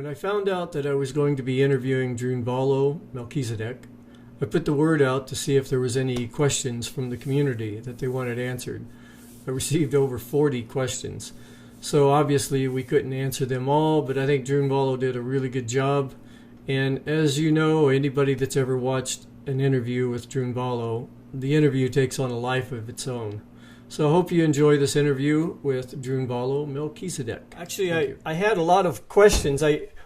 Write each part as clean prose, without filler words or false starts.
When I found out that I was going to be interviewing Drunvalo Melchizedek, I put the word out to see if there was any questions from the community that they wanted answered. I received over 40 questions. So obviously we couldn't answer them all, but I think Drunvalo did a really good job. And as you know, anybody that's ever watched an interview with Drunvalo, the interview takes on a life of its own. So I hope you enjoy this interview with Drunvalo Melchizedek. Actually, I had a lot of questions.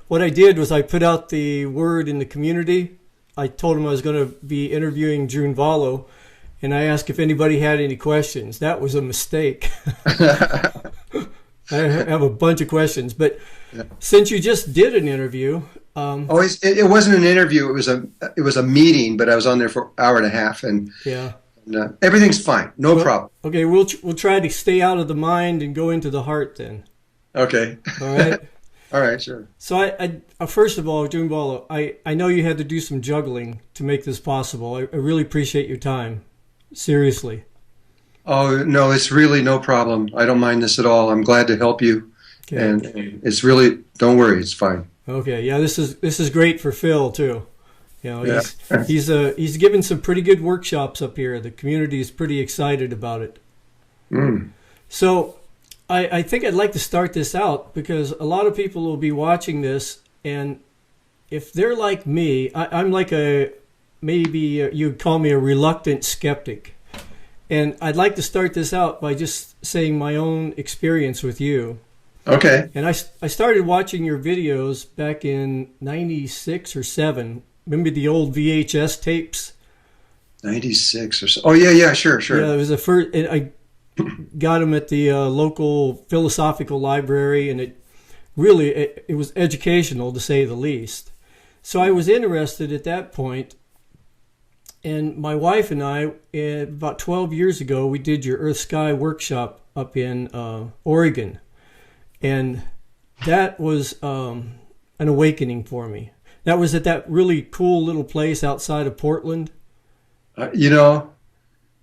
What I did was I put out the word in the community. I told him I was going to be interviewing Drunvalo, and I asked if anybody had any questions. That was a mistake. I have a bunch of questions, but since you just did an interview, it wasn't an interview. It was a meeting, but I was on there for an hour and a half, and everything's fine, no problem. Okay, we'll try to stay out of the mind and go into the heart then. Okay. All right. All right, sure. So I first of all, Drunvalo, I know you had to do some juggling to make this possible. I really appreciate your time. Seriously. Oh, no, it's really no problem. I don't mind this at all. I'm glad to help you. Okay. And it's really, don't worry, it's fine. Okay, yeah, this is great for Phil too. You know, he's given some pretty good workshops up here. The community is pretty excited about it. So I think I'd like to start this out because a lot of people will be watching this, and if they're like me, I'm like you'd call me a reluctant skeptic. And I'd like to start this out by just saying my own experience with you. Okay. And I started watching your videos back in 96 or 7. Remember the old VHS tapes? 96 or so. Oh, yeah, sure. Yeah, it was the first. I got them at the local philosophical library, and it was educational, to say the least. So I was interested at that point. And my wife and I, about 12 years ago, we did your Earth Sky workshop up in Oregon. And that was an awakening for me. That was at that really cool little place outside of Portland. I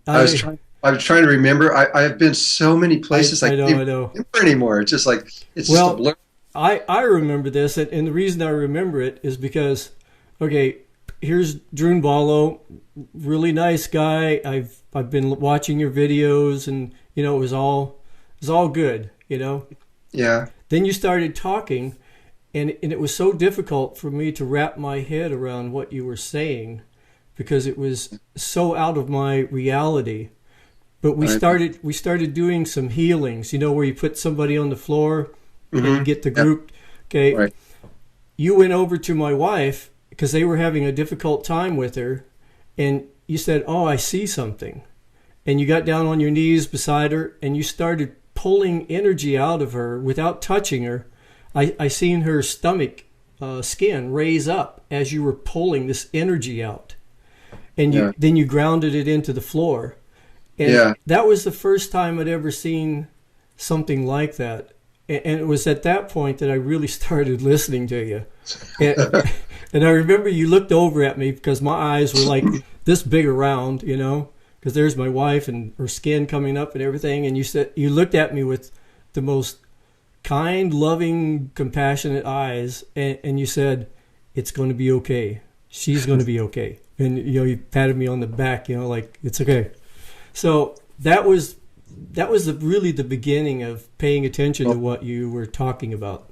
was trying to remember. I have been so many places. I can't remember anymore. It's just like, it's just a blur. I remember this, and the reason I remember it is because, okay, here's Drunvalo, really nice guy. I've been watching your videos, and it was all good, Yeah. Then you started talking, and it was so difficult for me to wrap my head around what you were saying because it was so out of my reality. But we started doing some healings, where you put somebody on the floor and you get the group. Okay. Right. You went over to my wife because they were having a difficult time with her, and you said, "Oh, I see something." And you got down on your knees beside her, and you started pulling energy out of her without touching her. I seen her stomach skin raise up as you were pulling this energy out. And then you grounded it into the floor. And that was the first time I'd ever seen something like that. And it was at that point that I really started listening to you. And I remember you looked over at me because my eyes were like this big around, because there's my wife and her skin coming up and everything. And you looked at me with the most kind, loving, compassionate eyes. And you said, "It's going to be okay. She's going to be okay." And, you patted me on the back, like, it's okay. So that was really the beginning of paying attention to what you were talking about.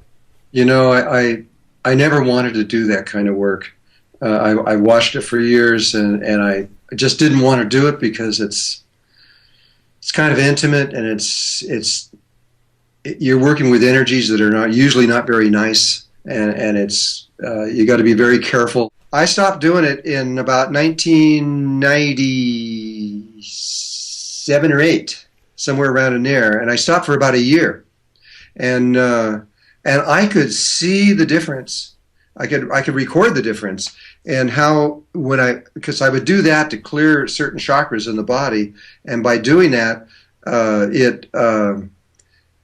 I never wanted to do that kind of work. I watched it for years, and I just didn't want to do it because it's kind of intimate, and you're working with energies that are usually not very nice, and it's you got to be very careful. I stopped doing it in about 1997 or 8, somewhere around in there, and I stopped for about a year, and I could see the difference. I could record the difference, and how because I would do that to clear certain chakras in the body, and by doing that,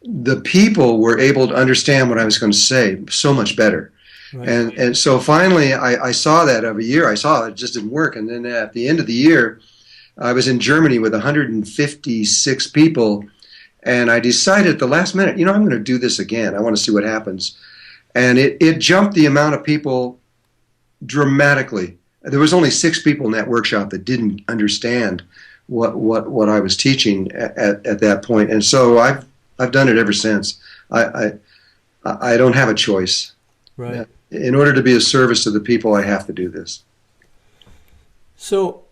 the people were able to understand what I was going to say so much better. Right. And so finally I saw that of a year. I saw it just didn't work. And then at the end of the year, I was in Germany with 156 people, and I decided at the last minute, I'm going to do this again. I want to see what happens. and it jumped the amount of people dramatically. There was only 6 people in that workshop that didn't understand what I was teaching at that point, and so I've done it ever since. I don't have a choice. Right. In order to be of service to the people, I have to do this. So,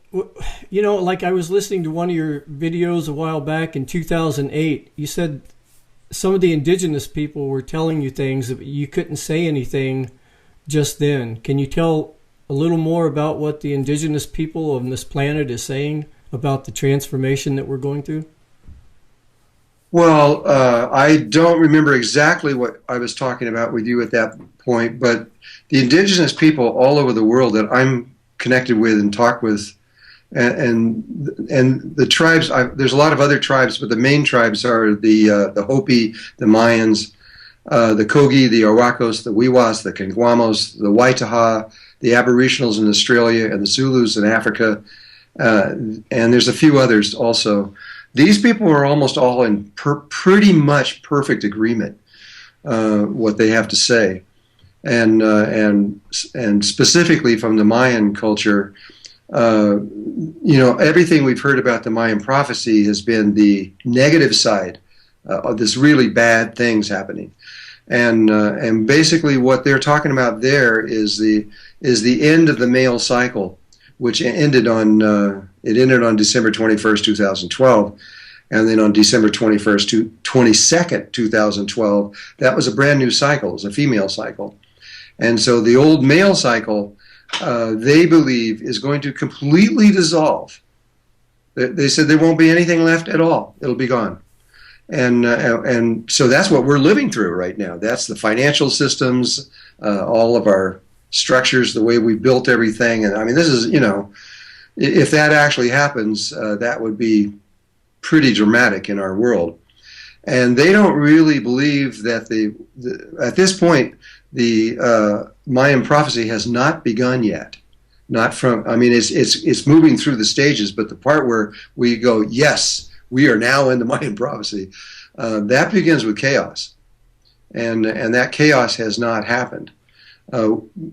like I was listening to one of your videos a while back in 2008. You said some of the indigenous people were telling you things that you couldn't say anything just then. Can you tell a little more about what the indigenous people on this planet is saying about the transformation that we're going through? Well, I don't remember exactly what I was talking about with you at that point, but the indigenous people all over the world that I'm connected with and talk with, and the tribes, there's a lot of other tribes, but the main tribes are the Hopi, the Mayans, the Kogi, the Arwakos, the Wiwas, the Kangwamos, the Waitaha, the Aboriginals in Australia, and the Zulus in Africa, and there's a few others also. These people are almost all in pretty much perfect agreement what they have to say, and specifically from the Mayan culture, everything we've heard about the Mayan prophecy has been the negative side of this really bad things happening, and basically what they're talking about there is the end of the male cycle, which ended on December 21st, 2012, and then on December 22nd, 2012, that was a brand new cycle. It was a female cycle. And so the old male cycle, they believe, is going to completely dissolve. They said there won't be anything left at all. It'll be gone. And so that's what we're living through right now. That's the financial systems, all of our structures, the way we built everything. And I mean, this is, if that actually happens, that would be pretty dramatic in our world. And they don't really believe that at this point, the Mayan prophecy has not begun yet. It's moving through the stages, but the part where we go, yes, we are now in the Mayan prophecy, that begins with chaos. And that chaos has not happened.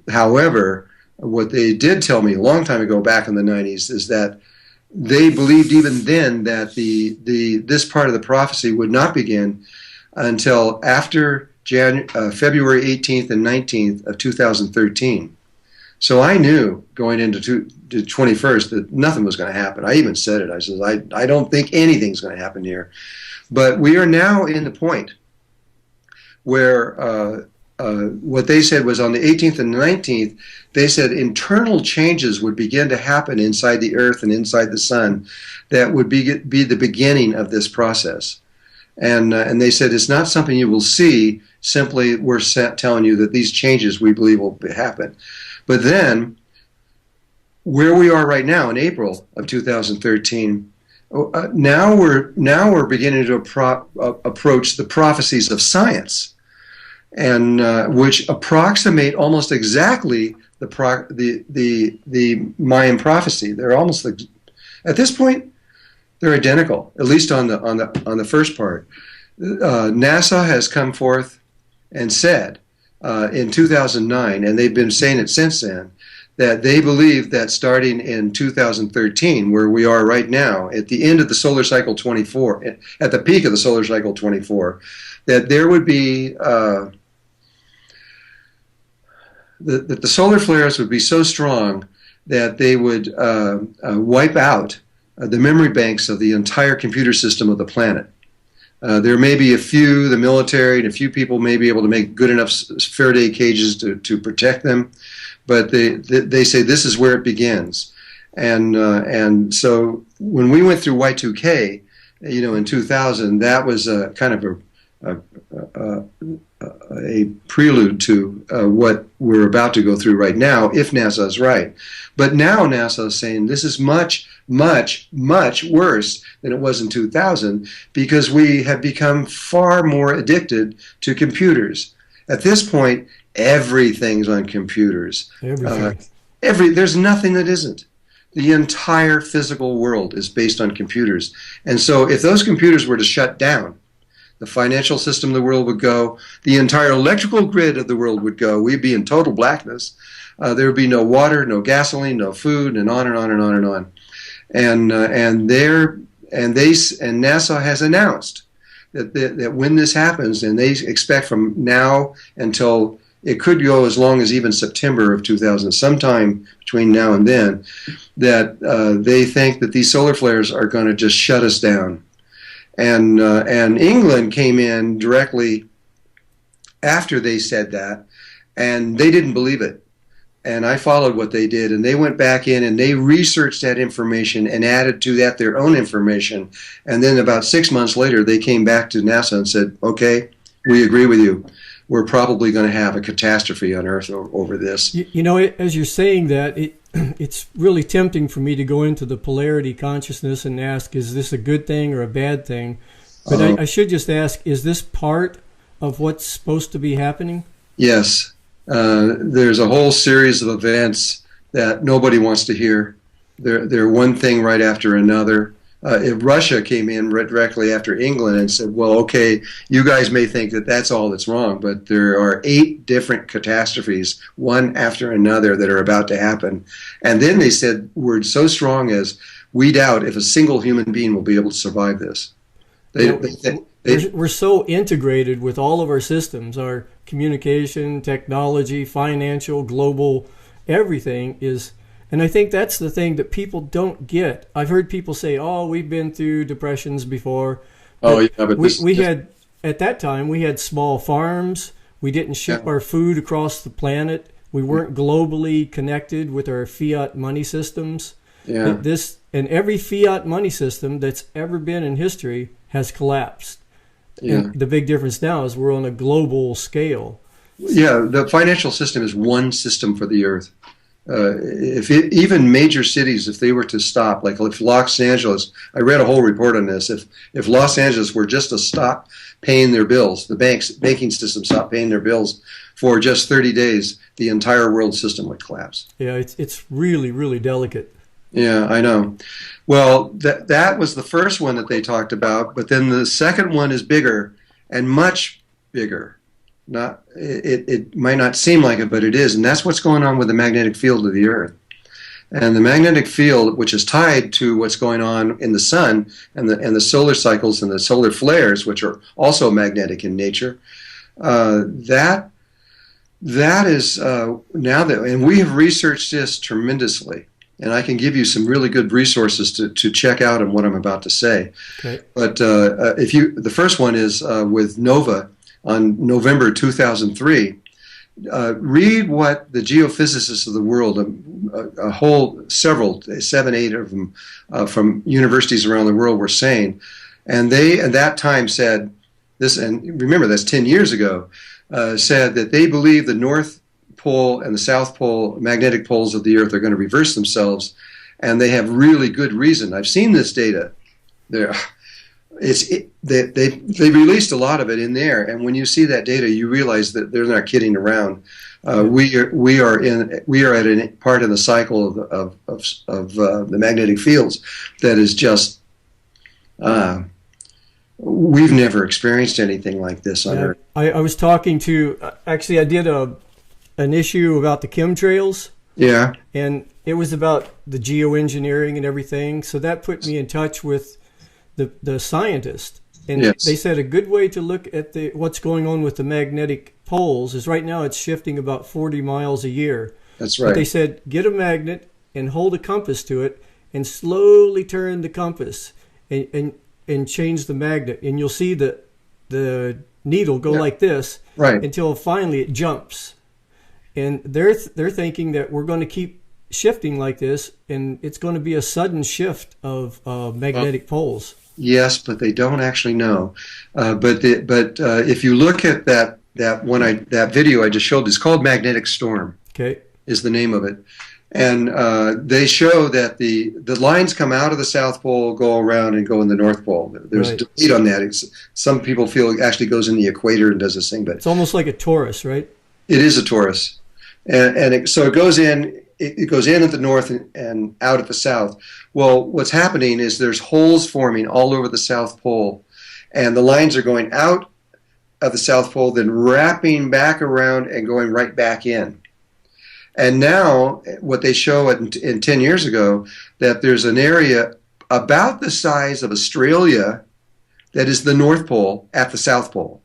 However, what they did tell me a long time ago, back in the 90s, is that they believed even then that this part of the prophecy would not begin until after February 18th and 19th of 2013. So I knew going into the 21st that nothing was going to happen. I even said it. I said, I don't think anything's going to happen here. But we are now in the point where what they said was on the 18th and 19th, they said internal changes would begin to happen inside the earth and inside the sun that would be the beginning of this process. And they said it's not something you will see, simply we're telling you that these changes we believe will happen. But then, where we are right now in April of 2013, now we're beginning to approach the prophecies of science, and which approximate almost exactly the Mayan prophecy. They're almost at this point they're identical, at least on the first part. NASA has come forth and said in 2009, and they've been saying it since then, that they believe that starting in 2013, where we are right now, at the end of the solar cycle 24, at the peak of the solar cycle 24, that there would be that the solar flares would be so strong that they would wipe out the memory banks of the entire computer system of the planet. There may be a few, the military and a few people may be able to make good enough Faraday cages to protect them, but they say this is where it begins. And so when we went through Y2K, in 2000, that was kind of a prelude to what we're about to go through right now, if NASA is right. But now NASA is saying this is much, much, much worse than it was in 2000 because we have become far more addicted to computers. At this point, everything's on computers. Everything. There's nothing that isn't. The entire physical world is based on computers. And so if those computers were to shut down, The financial system of the world would go. The entire electrical grid of the world would go. We'd be in total blackness. There would be no water, no gasoline, no food, and on and on and on and on. And NASA has announced that when this happens, and they expect from now until it could go as long as even September of 2000, sometime between now and then, that they think that these solar flares are going to just shut us down. And England came in directly after they said that, and they didn't believe it. And I followed what they did, and they went back in and they researched that information and added to that their own information. And then about 6 months later, they came back to NASA and said, okay, we agree with you. We're probably going to have a catastrophe on Earth over this. You know, as you're saying that, it's really tempting for me to go into the polarity consciousness and ask, is this a good thing or a bad thing? But I should just ask, is this part of what's supposed to be happening? Yes. There's a whole series of events that nobody wants to hear. They're one thing right after another. If Russia came in directly after England and said, well, okay, you guys may think that that's all that's wrong, but there are 8 different catastrophes, one after another, that are about to happen. And then they said words so strong as, we doubt if a single human being will be able to survive this. We're so integrated with all of our systems, our communication, technology, financial, global, everything is. And I think that's the thing that people don't get. I've heard people say, oh, we've been through depressions before. But we had, at that time, we had small farms. We didn't ship our food across the planet. We weren't globally connected with our fiat money systems. Yeah. And every fiat money system that's ever been in history has collapsed. Yeah. And the big difference now is we're on a global scale. Yeah, the financial system is one system for the Earth. Even major cities, if they were to stop, like if Los Angeles, I read a whole report on this, if Los Angeles were just to stop paying their bills, the banking system stopped paying their bills for just 30 days, the entire world system would collapse. Yeah, it's really, really delicate. Yeah, I know. Well, that was the first one that they talked about, but then the second one is bigger and much bigger. It might not seem like it, but it is, and that's what's going on with the magnetic field of the Earth. And the magnetic field, which is tied to what's going on in the sun and the solar cycles and the solar flares, which are also magnetic in nature, that is now that, and we have researched this tremendously. And I can give you some really good resources to check out on what I'm about to say. Okay. But the first one is with NOVA on November 2003. Read what the geophysicists of the world, several, 7, 8 of them from universities around the world were saying, and they at that time said this, and remember that's 10 years ago, said that they believe the North Pole and the South Pole magnetic poles of the Earth are going to reverse themselves, and they have really good reason. I've seen this data. They released a lot of it in there, and when you see that data, you realize that they're not kidding around. We are at a part in the cycle of the magnetic fields that is just we've never experienced anything like this on Earth. I was talking to actually I did an issue about the chemtrails. Yeah. And it was about the geoengineering and everything. So that put me in touch with the scientists. And yes. They said a good way to look at what's going on with the magnetic poles is right now it's shifting about 40 miles a year. That's right. But they said get a magnet and hold a compass to it and slowly turn the compass and change the magnet. And you'll see the needle go like this until finally it jumps. And they're thinking that we're going to keep shifting like this, and it's going to be a sudden shift of magnetic poles. Yes, but they don't actually know. But if you look at that video I just showed, it's called Magnetic Storm. Okay, is the name of it, and they show that the lines come out of the South Pole, go around, and go in the North Pole. There's a debate on that. Some people feel it actually goes in the equator and does this thing, but it's almost like a torus, right? It is a torus. So it goes in. It goes in at the north and out at the south. Well, what's happening is there's holes forming all over the South Pole, and the lines are going out of the South Pole, then wrapping back around and going right back in. And now what they show in 10 years ago, that there's an area about the size of Australia that is the North Pole at the South Pole.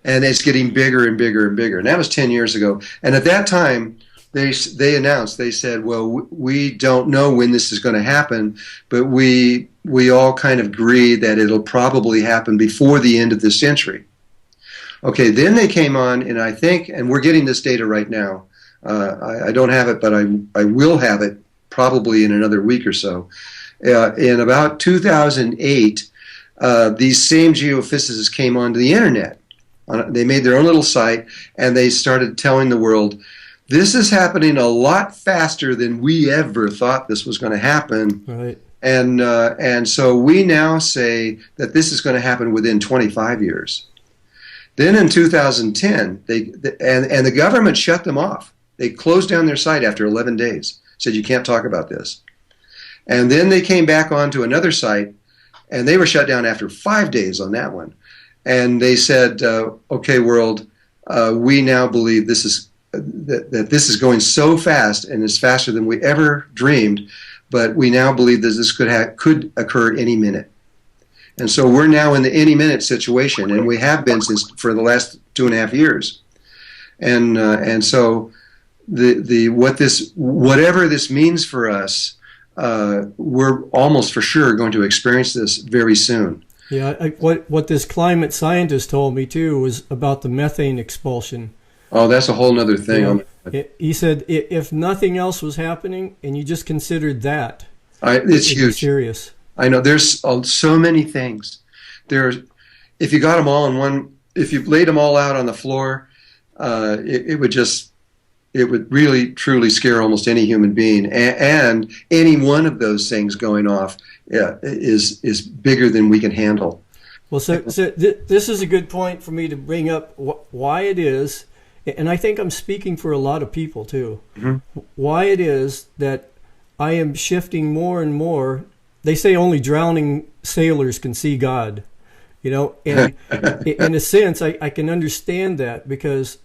And it's getting bigger and bigger and bigger. And that was 10 years ago. And at that time, they announced, they said, well, we don't know when this is going to happen, but we all kind of agree that it'll probably happen before the end of this century. Okay, then they came on, and I think, and we're getting this data right now. I don't have it, but I will have it probably in another week or so. In about 2008, these same geophysicists came onto the internet. They made their own little site, and they started telling the world, this is happening a lot faster than we ever thought this was going to happen. Right. And so we now say that this is going to happen within 25 years. Then in 2010, and the government shut them off. They closed down their site after 11 days, said you can't talk about this. And then they came back onto another site, and they were shut down after 5 days on that one. And they said, okay, world, we now believe this is that this is going so fast, and it's faster than we ever dreamed, but we now believe that this could occur any minute. And so we're now in the any minute situation, and we have been for the last 2.5 years. And so whatever this means for us, we're almost for sure going to experience this very soon. Yeah, what this climate scientist told me too was about the methane expulsion. Oh, that's a whole other thing. Yeah. He said if nothing else was happening, and you just considered that, it's huge. Serious. I know there's so many things. If you got them all in one, if you laid them all out on the floor, it would really truly scare almost any human being. And any one of those things going off is bigger than we can handle. Well, so this is a good point for me to bring up why it is, and I think I'm speaking for a lot of people too, why it is that I am shifting more and more. They say only drowning sailors can see God, and in a sense, I can understand that because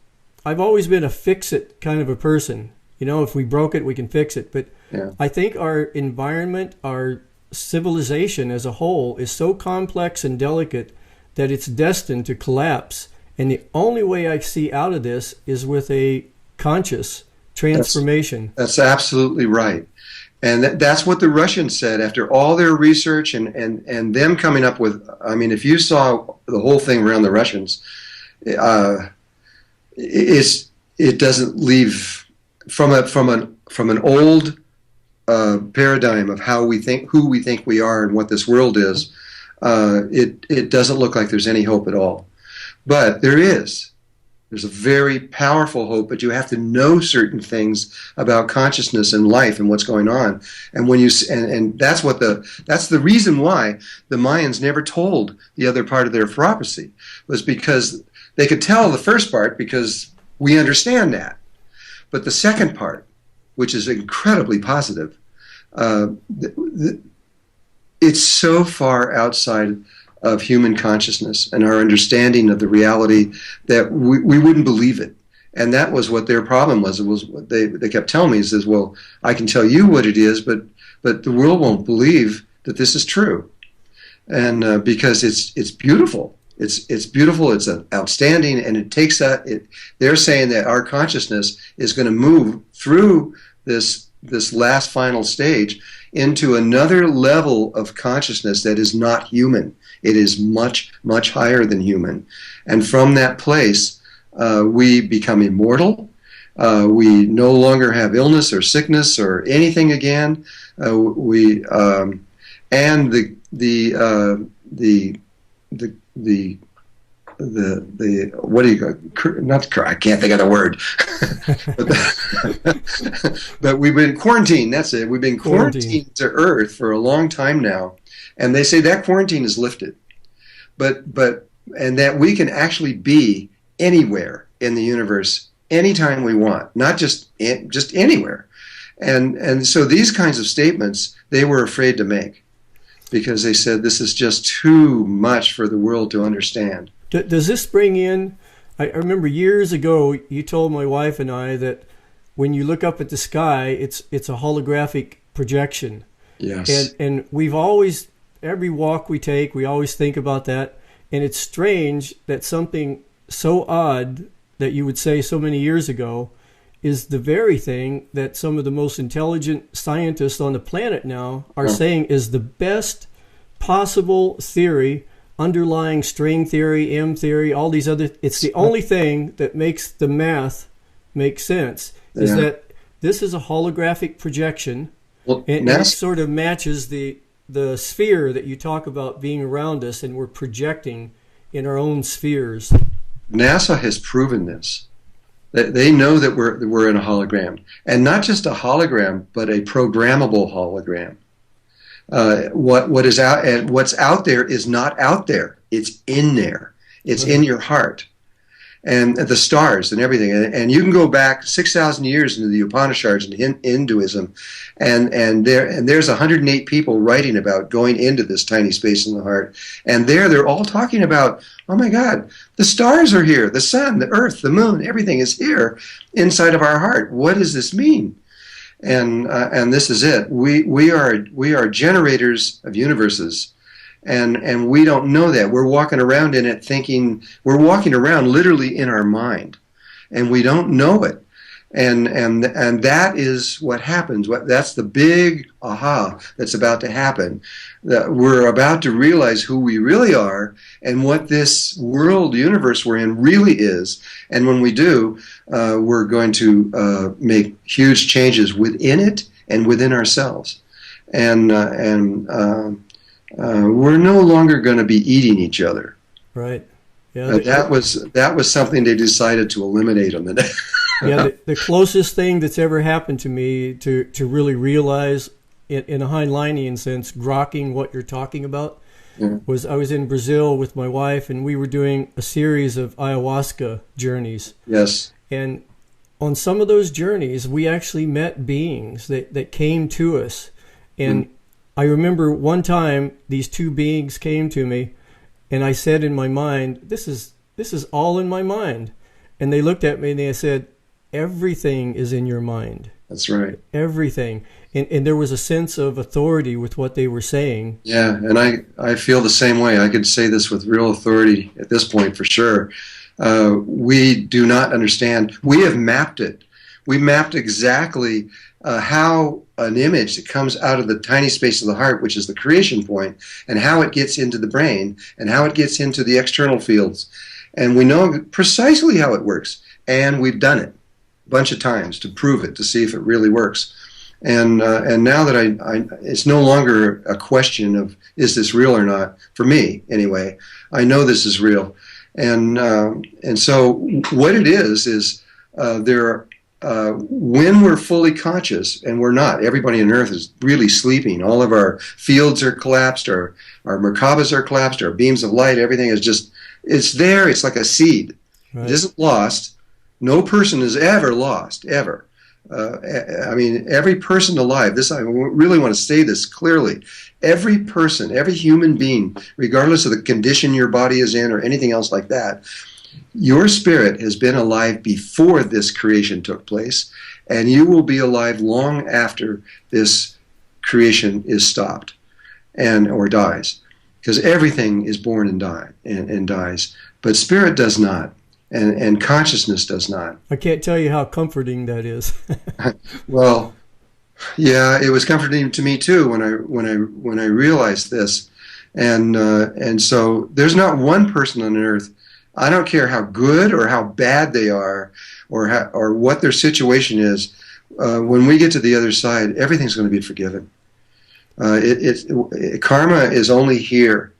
I've always been a fix-it kind of a person. If we broke it, we can fix it. But yeah. I think our environment, our civilization as a whole is so complex and delicate that it's destined to collapse. And the only way I see out of this is with a conscious transformation. That's absolutely right. And that's what the Russians said after all their research and them coming up with, I mean, if you saw the whole thing around the Russians, it doesn't leave from an old paradigm of who we think we are and what this world is. It doesn't look like there's any hope at all. But there's a very powerful hope, but you have to know certain things about consciousness and life and what's going on. And when that's the reason why the Mayans never told the other part of their prophecy, was because they could tell the first part because we understand that. But the second part, which is incredibly positive, it's so far outside of human consciousness and our understanding of the reality that we wouldn't believe it. And that was what their problem was. It was what they kept telling me, says, well, I can tell you what it is, but the world won't believe that this is true. And because it's beautiful. It's beautiful, it's outstanding, and it takes they're saying that our consciousness is going to move through this last final stage into another level of consciousness that is not human. It is much, much higher than human. And from that place, we become immortal. We no longer have illness or sickness or anything again. And what do you not I can't think of the word. But we've been quarantined, that's it. We've been quarantined to Earth for a long time now. And they say that quarantine is lifted. But and that we can actually be anywhere in the universe anytime we want, not just anywhere. And so these kinds of statements they were afraid to make. because they said this is just too much for the world to understand. Does this bring in? I remember years ago you told my wife and I that when you look up at the sky, it's a holographic projection. Yes. And we've always, every walk we take, we always think about that. And it's strange that something so odd that you would say so many years ago is the very thing that some of the most intelligent scientists on the planet now are saying is the best possible theory, underlying string theory, M theory, all these other, it's the only thing that makes the math make sense, is that this is a holographic projection, and it sort of matches the sphere that you talk about being around us, and we're projecting in our own spheres. NASA has proven this. They know that we're in a hologram, and not just a hologram, but a programmable hologram. What is out and what's out there is not out there. It's in there. It's in your heart, and the stars and everything. And you can go back 6,000 years into the Upanishads and Hinduism, and there's 108 people writing about going into this tiny space in the heart. And they're all talking about, oh my God, the stars are here, the sun, the earth, the moon, everything is here inside of our heart. What does this mean? And this is it. We are generators of universes, and we don't know that. We're walking around in it thinking, we're walking around literally in our mind, and we don't know it. And that is what happens. That's the big aha that's about to happen. That we're about to realize who we really are and what this world universe we're in really is. And when we do, we're going to make huge changes within it and within ourselves. And we're no longer going to be eating each other. Right. Yeah. That was something they decided to eliminate on the day. Yeah, the closest thing that's ever happened to me to really realize in a Heinleinian sense, grokking what you're talking about, was I was in Brazil with my wife, and we were doing a series of ayahuasca journeys. Yes. And on some of those journeys, we actually met beings that came to us. And I remember one time these two beings came to me, and I said in my mind, this is all in my mind. And they looked at me and they said, everything is in your mind. That's right. Everything. And there was a sense of authority with what they were saying. Yeah, and I feel the same way. I could say this with real authority at this point for sure. We do not understand. We have mapped it. We mapped exactly how an image that comes out of the tiny space of the heart, which is the creation point, and how it gets into the brain, and how it gets into the external fields. And we know precisely how it works. And we've done it a bunch of times to prove it, to see if it really works. And now that it's no longer a question of is this real or not, for me anyway. I know this is real. And so what it is when we're fully conscious, and we're not, everybody on earth is really sleeping. All of our fields are collapsed, our Merkabas are collapsed, our beams of light, everything is just, it's there, it's like a seed. Right. It isn't lost. No person is ever lost, ever. I mean, every person alive, I really want to say this clearly, every person, every human being, regardless of the condition your body is in or anything else like that, your spirit has been alive before this creation took place, and you will be alive long after this creation is stopped or dies, because everything is born and dies, but spirit does not. And consciousness does not. I can't tell you how comforting that is. Well, yeah, it was comforting to me too when I realized this, and so there's not one person on earth. I don't care how good or how bad they are, or what their situation is. When we get to the other side, everything's going to be forgiven. Karma is only here.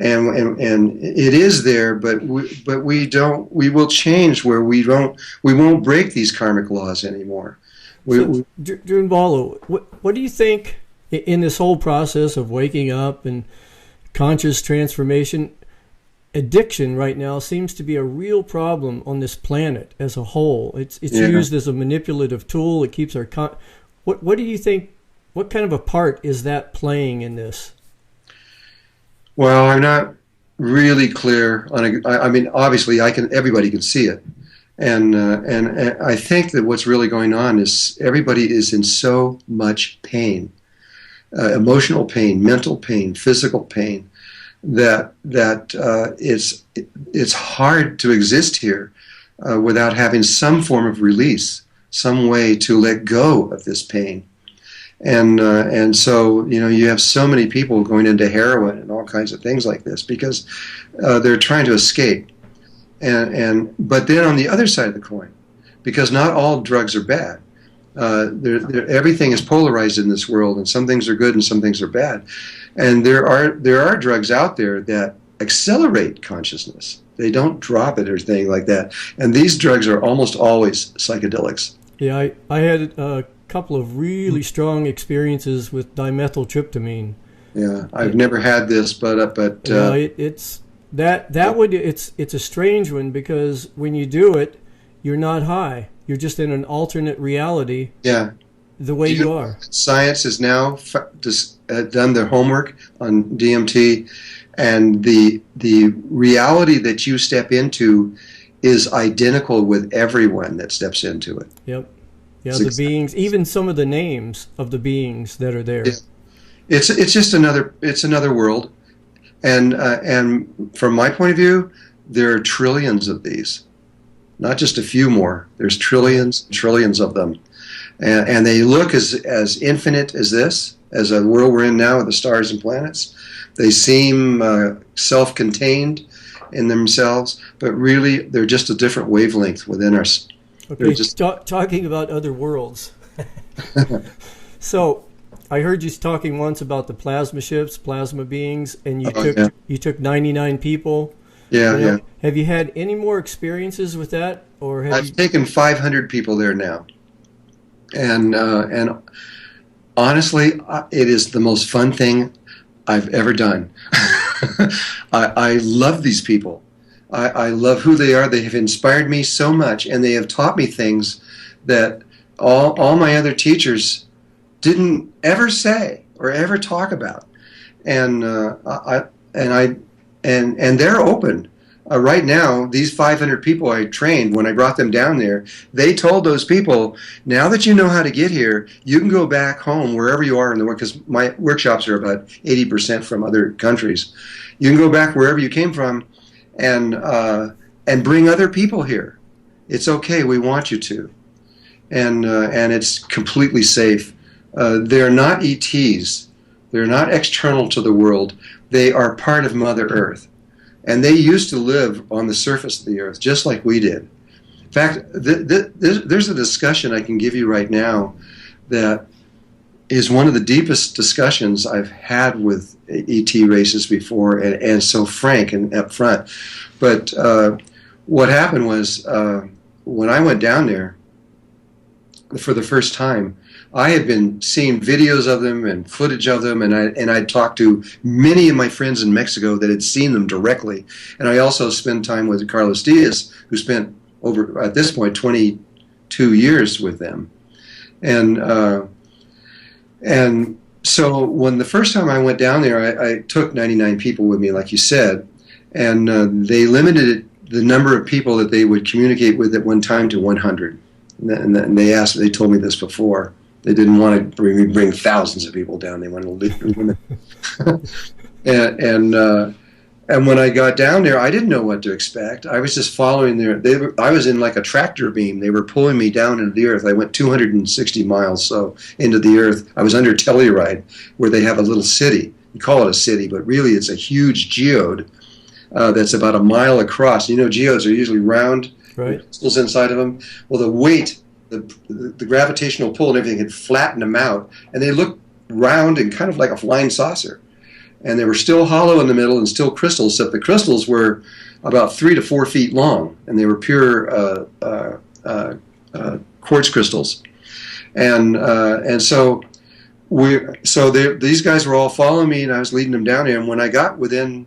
And it is there, but we will change where we won't break these karmic laws anymore. Drunvalo, what do you think in this whole process of waking up and conscious transformation? Addiction right now seems to be a real problem on this planet as a whole. It's used as a manipulative tool. It keeps our what do you think? What kind of a part is that playing in this? Well, I'm not really clear on it. I mean, obviously, everybody can see it, and I think that what's really going on is everybody is in so much pain, emotional pain, mental pain, physical pain, that it's hard to exist here without having some form of release, some way to let go of this pain. And so, you have so many people going into heroin and all kinds of things like this because they're trying to escape. But then on the other side of the coin, because not all drugs are bad, everything is polarized in this world, and some things are good and some things are bad. And there are drugs out there that accelerate consciousness. They don't drop it or anything like that. And these drugs are almost always psychedelics. Yeah, I had a couple of really strong experiences with dimethyltryptamine. Yeah, I've never had this, it's a strange one because when you do it, you're not high. You're just in an alternate reality. Yeah, the way you are. Science has now done their homework on DMT, and the reality that you step into is identical with everyone that steps into it. Yep. Yeah, the beings, even some of the names of the beings that are there. It's just another world, and from my point of view, there are trillions of these, not just a few more. There's trillions and trillions of them, and they look as infinite as this, as a world we're in now with the stars and planets. They seem self-contained in themselves, but really they're just a different wavelength within us. Okay, talking about other worlds. So, I heard you talking once about the plasma ships, plasma beings, and you took 99 people. Yeah. Have you had any more experiences with that, or I've taken 500 people there now, and honestly, it is the most fun thing I've ever done. I love these people. I love who they are. They have inspired me so much, and they have taught me things that all my other teachers didn't ever say or ever talk about. And they're open. Right now, these 500 people I trained, when I brought them down there, they told those people, now that you know how to get here, you can go back home wherever you are in the world, because my workshops are about 80% from other countries. You can go back wherever you came from and bring other people here. It's okay. We want you to. And it's completely safe. They're not ETs. They're not external to the world. They are part of Mother Earth. And they used to live on the surface of the earth, just like we did. In fact, there's a discussion I can give you right now that is one of the deepest discussions I've had with ET races before, and so frank and up front. But what happened was, when I went down there for the first time, I had been seeing videos of them and footage of them, and I'd talked to many of my friends in Mexico that had seen them directly. And I also spent time with Carlos Diaz, who spent over, at this point, 22 years with them. And so when the first time I went down there, I took 99 people with me, like you said, and they limited the number of people that they would communicate with at one time to 100. And they told me this before. They didn't want to bring thousands of people down. They wanted to leave. And when I got down there, I didn't know what to expect. I was just following I was in like a tractor beam. They were pulling me down into the earth. I went 260 miles into the earth. I was under Telluride, where they have a little city. You call it a city, but really it's a huge geode that's about a mile across. You know, geodes are usually round, right? Crystals inside of them. Well, the weight, the gravitational pull and everything had flattened them out, and they looked round and kind of like a flying saucer. And they were still hollow in the middle and still crystals, except the crystals were about 3 to 4 feet long, and they were pure quartz crystals. And so these guys were all following me, and I was leading them down there. And when I got within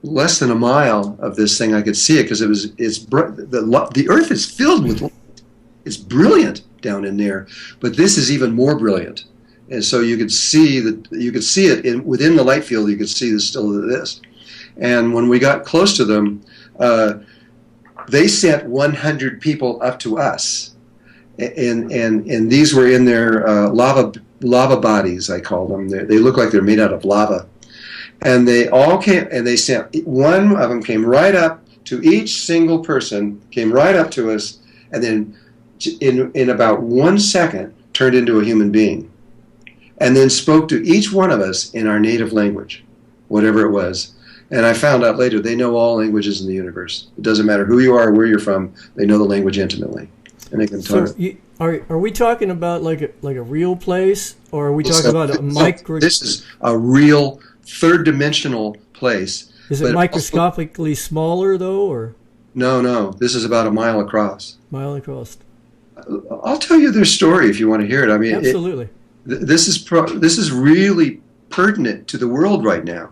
less than a mile of this thing, I could see it because the earth is filled with light. It's brilliant down in there, but this is even more brilliant. and so you could see it within the light field. You could see still this. And when we got close to them, they sent 100 people up to us, and these were in their lava bodies, I call them. They look like they're made out of lava. And they all came, and they sent, one of them came right up to each single person, came right up to us, and then in about 1 second turned into a human being, and then spoke to each one of us in our native language, whatever it was. And I found out later they know all languages in the universe. It doesn't matter who you are or where you're from, they know the language intimately. And they can talk. So are we talking about like a real place, or are we talking about a micro? This is a real third-dimensional place. Is it microscopically smaller though, or? No. This is about a mile across. Mile across. I'll tell you their story if you want to hear it. I mean, absolutely. This is really pertinent to the world right now.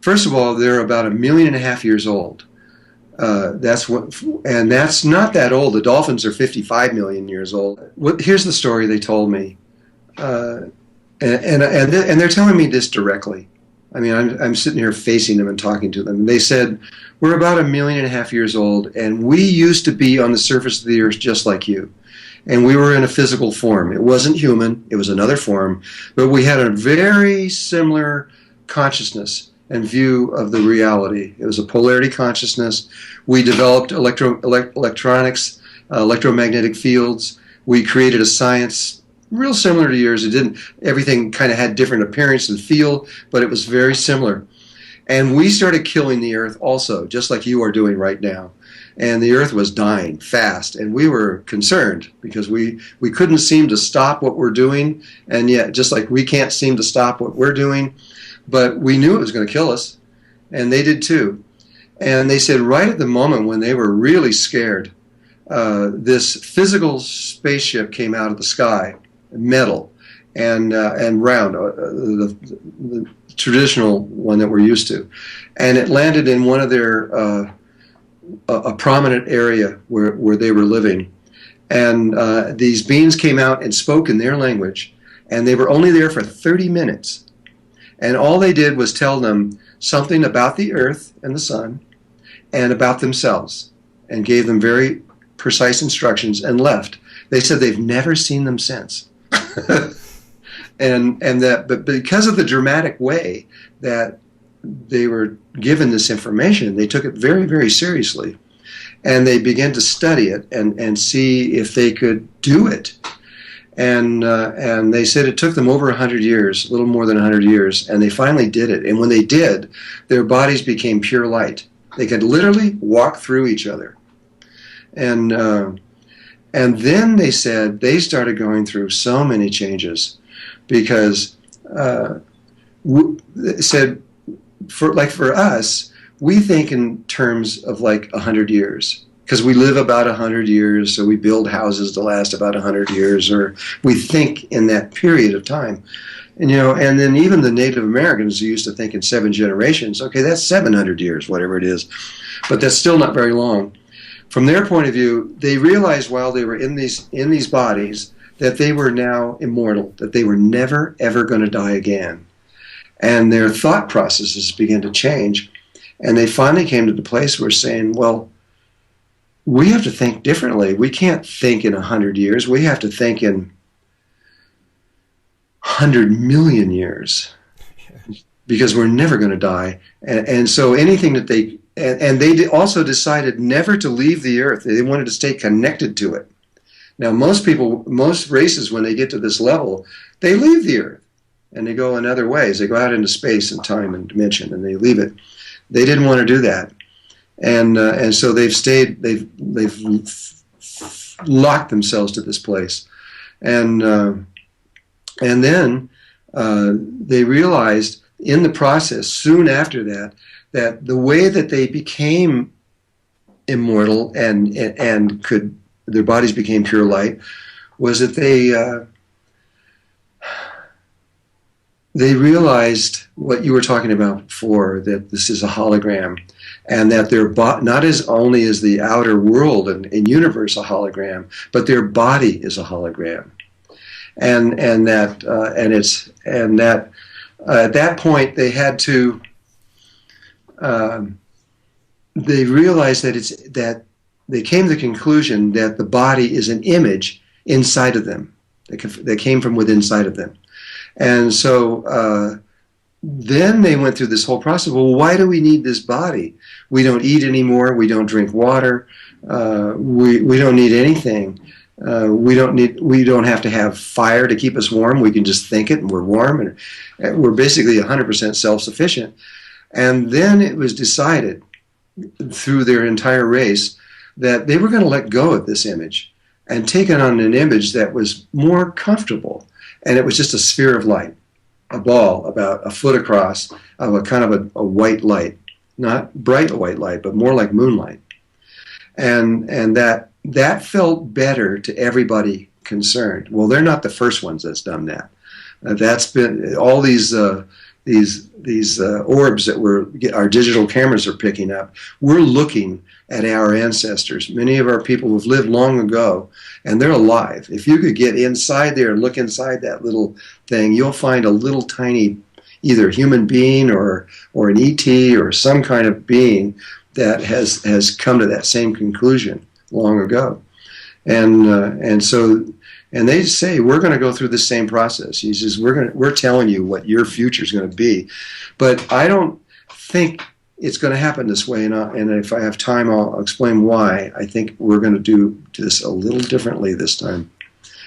First of all, they're about 1.5 million years old. And that's not that old. The dolphins are 55 million years old. Here's the story they told me, and they're telling me this directly. I mean, I'm sitting here facing them and talking to them. They said, we're about 1.5 million years old, and we used to be on the surface of the earth just like you. And we were in a physical form. It wasn't human. It was another form. But we had a very similar consciousness and view of the reality. It was a polarity consciousness. We developed electronics, electromagnetic fields. We created a science real similar to yours. Everything kind of had different appearance and feel, but it was very similar. And we started killing the earth also, just like you are doing right now. And the earth was dying fast, and we were concerned because we couldn't seem to stop what we're doing, and yet just like we can't seem to stop what we're doing, but we knew it was going to kill us, and they did too. And they said right at the moment when they were really scared, this physical spaceship came out of the sky, metal and round, the traditional one that we're used to, and it landed in one of their a prominent area where they were living, and these beings came out and spoke in their language, and they were only there for 30 minutes, and all they did was tell them something about the earth and the sun and about themselves, and gave them very precise instructions and left. They said they've never seen them since. But because of the dramatic way that they were given this information, they took it very, very seriously, and they began to study it and see if they could do it. And they said it took them over 100 years, a little more than 100 years, and they finally did it. And when they did, their bodies became pure light. They could literally walk through each other. And then they said they started going through so many changes because they said, for us, we think in terms of like 100 years because we live about 100 years, so we build houses to last about 100 years, or we think in that period of time. And and then even the Native Americans used to think in 7 generations. Okay, that's 700 years, whatever it is, but that's still not very long. From their point of view, they realized while they were in these bodies that they were now immortal, that they were never ever going to die again. And their thought processes began to change. And they finally came to the place where saying, well, we have to think differently. We can't think in 100 years. We have to think in 100 million years because we're never going to die. And so anything that they also decided never to leave the earth. They wanted to stay connected to it. Now, most races, when they get to this level, they leave the earth. And they go in other ways. They go out into space and time and dimension, and they leave it. They didn't want to do that, and so they've stayed. They've locked themselves to this place, and then they realized in the process soon after that the way that they became immortal and their bodies became pure they realized what you were talking about before, that this is a hologram, and that their not as only is the outer world and universe a hologram, but their body is a hologram, and that at that point they had to they realized that they came to the conclusion that the body is an image inside of them that came from within inside of them. And so then they went through this whole process. Well, why do we need this body? We don't eat anymore. We don't drink water. We don't need anything. We don't have to have fire to keep us warm. We can just think it and we're warm, and we're basically 100% self-sufficient. And then it was decided through their entire race that they were going to let go of this image and take it on an image that was more comfortable. And it was just a sphere of light, a ball about a foot across of a kind of a white light, not bright white light, but more like moonlight. And that felt better to everybody concerned. Well, they're not the first ones that's done that. That's been all these orbs that our digital cameras are picking up. We're looking at our ancestors. Many of our people who've lived long ago, and they're alive. If you could get inside there and look inside that little thing, you'll find a little tiny, either human being or an ET or some kind of being that has come to that same conclusion long ago. And so they say, we're going to go through the same process. He says, we're telling you what your future is going to be. But I don't think it's going to happen this way. And if I have time, I'll explain why. I think we're going to do this a little differently this time.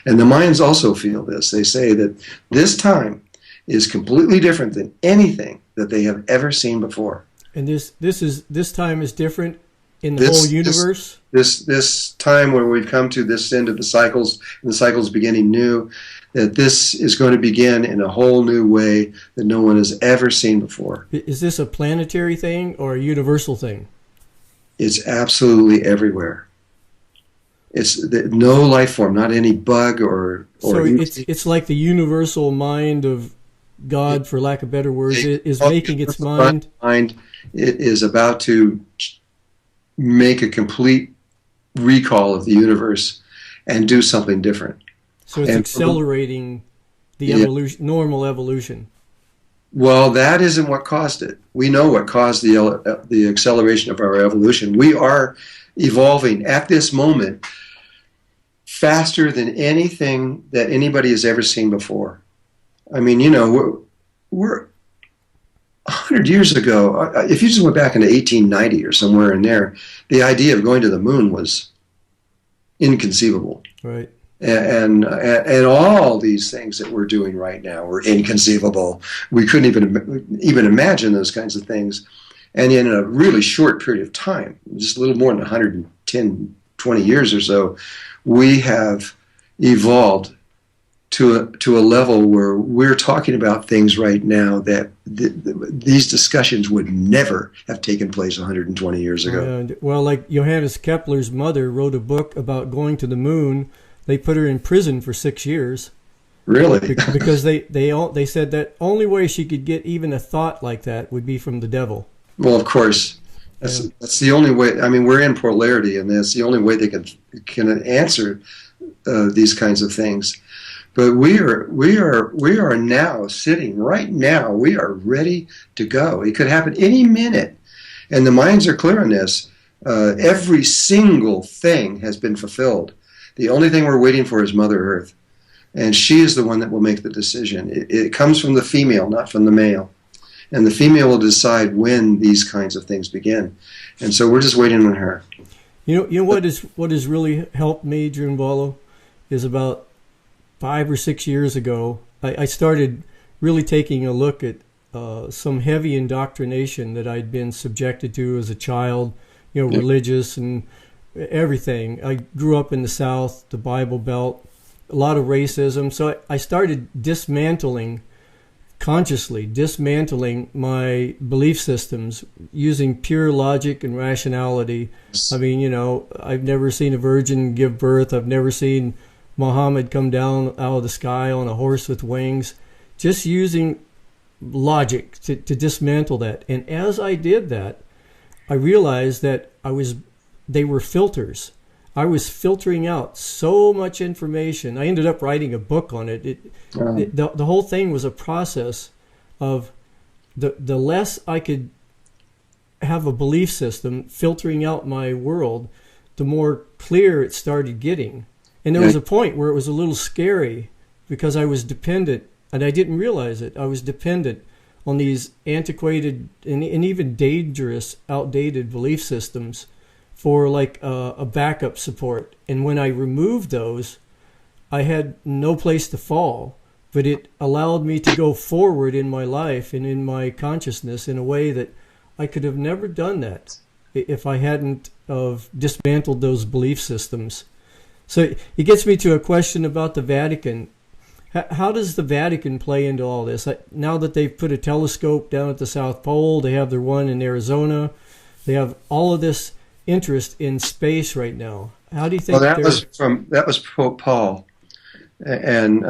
And the Mayans also feel this. They say that this time is completely different than anything that they have ever seen before. And this time is different in the whole universe? This time where we've come to this end of the cycles, and the cycles beginning new, that this is going to begin in a whole new way that no one has ever seen before. Is this a planetary thing or a universal thing? It's absolutely everywhere. It's no life form, not any bug or so it's like the universal mind of God, for lack of better words, is making its mind. It is about to make a complete recall of the universe and do something different. So it's accelerating the evolution, normal evolution. Well, that isn't what caused it. We know what caused the acceleration of our evolution. We are evolving at this moment faster than anything that anybody has ever seen before. I mean, we're 100 years ago, if you just went back into 1890 or somewhere in there, the idea of going to the moon was inconceivable. Right. And all these things that we're doing right now were inconceivable. We couldn't even imagine those kinds of things. And in a really short period of time, just a little more than 110, 20 years or so, we have evolved to a level where we're talking about things right now that these discussions would never have taken place 120 years ago. Well, like Johannes Kepler's mother wrote a book about going to the moon. They put her in prison for 6 years. Really? Because they said that only way she could get even a thought like that would be from the devil. Well, of course. That's the only way. I mean, we're in polarity, and that's the only way they can answer these kinds of things. But we are now sitting right now. We are ready to go. It could happen any minute, and the minds are clear on this. Every single thing has been fulfilled. The only thing we're waiting for is Mother Earth, and she is the one that will make the decision. It comes from the female, not from the male, and the female will decide when these kinds of things begin. And so we're just waiting on her. You know what has really helped me, Drunvalo, is about 5 or 6 years ago, I started really taking a look at some heavy indoctrination that I'd been subjected to as a child, religious and everything. I grew up in the South, the Bible Belt, a lot of racism. So I started consciously dismantling my belief systems using pure logic and rationality. I mean, I've never seen a virgin give birth. I've never seen Muhammad come down out of the sky on a horse with wings. Just using logic to dismantle that. And as I did that, I realized that they were filters. I was filtering out so much information. I ended up writing a book on it. The whole thing was a process of the less I could have a belief system filtering out my world, the more clear it started getting. And there was a point where it was a little scary because I was dependent, and I didn't realize it. I was dependent on these antiquated and even dangerous, outdated belief systems for like a backup support. And when I removed those, I had no place to fall, but it allowed me to go forward in my life and in my consciousness in a way that I could have never done that if I hadn't of dismantled those belief systems. So it gets me to a question about the Vatican. How does the Vatican play into all this? Now that they've put a telescope down at the South Pole, they have their one in Arizona, they have all of this interest in space right now. How do you think? Well, that was Pope Paul, and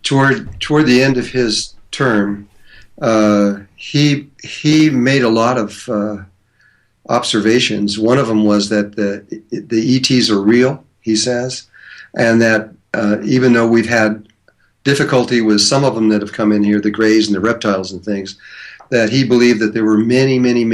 toward the end of his term, he made a lot of observations. One of them was that the ETs are real, he says, and that even though we've had difficulty with some of them that have come in here, the greys and the reptiles and things, that he believed that there were many ETs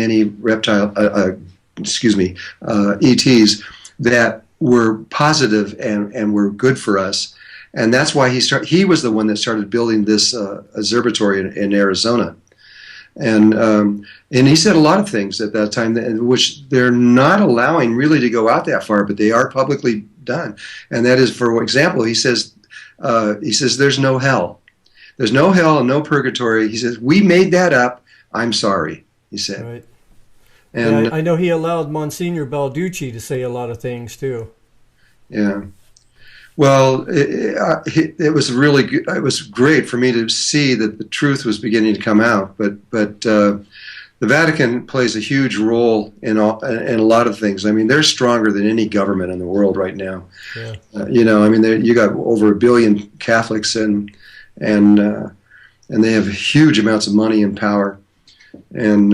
that were positive and were good for us. And that's why he was the one that started building this observatory in Arizona. And he said a lot of things at that time, which they're not allowing really to go out that far, but they are publicly done. And that is, for example, he says there's no hell. There's no hell and no purgatory. He says, we made that up. I'm sorry, he said. Right. And I know he allowed Monsignor Balducci to say a lot of things too. Yeah. Well, it was really good. It was great for me to see that the truth was beginning to come out. But the Vatican plays a huge role in a lot of things. I mean, they're stronger than any government in the world right now. Yeah. You got over 1 billion Catholics and they have huge amounts of money and power, and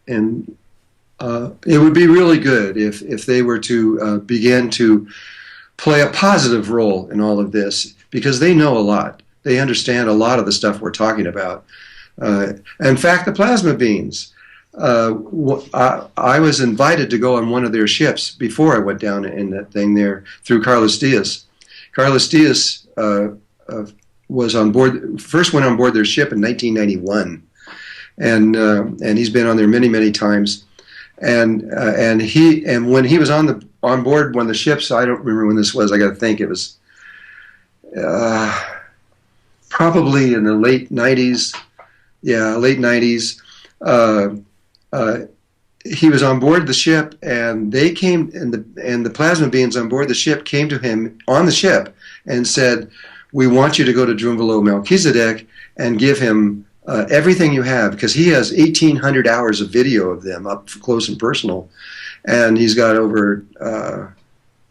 it would be really good if they were to begin to play a positive role in all of this, because they know a lot. They understand a lot of the stuff we're talking about. In fact, the plasma beings, I was invited to go on one of their ships before I went down in that thing there through Carlos Diaz. Carlos Diaz was on board, first went on board their ship in 1991, and he's been on there many times. And when he was on board one of the ships, I don't remember when this was. I got to think. It was probably in the late 90s. Yeah, late 90s. He was on board the ship, and they came, and the plasma beings on board the ship came to him on the ship and said, "We want you to go to Drunvalo Melchizedek and give him everything you have," because he has 1,800 hours of video of them up close and personal, and he's got over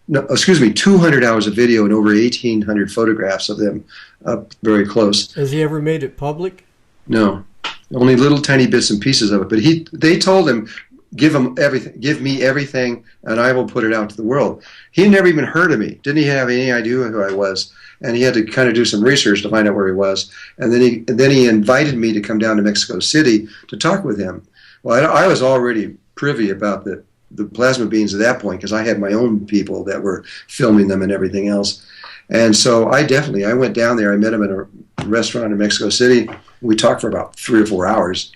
200 hours of video and over 1,800 photographs of them up very close. Has he ever made it public? No, only little tiny bits and pieces of it. But they told him, give me everything, and I will put it out to the world. He never even heard of me. Didn't have any idea who I was, and he had to kind of do some research to find out where he was. And then he invited me to come down to Mexico City to talk with him. Well, I was already privy about the plasma beings at that point, because I had my own people that were filming them and everything else. And so I went down there. I met him in a restaurant in Mexico City. We talked for about 3 or 4 hours,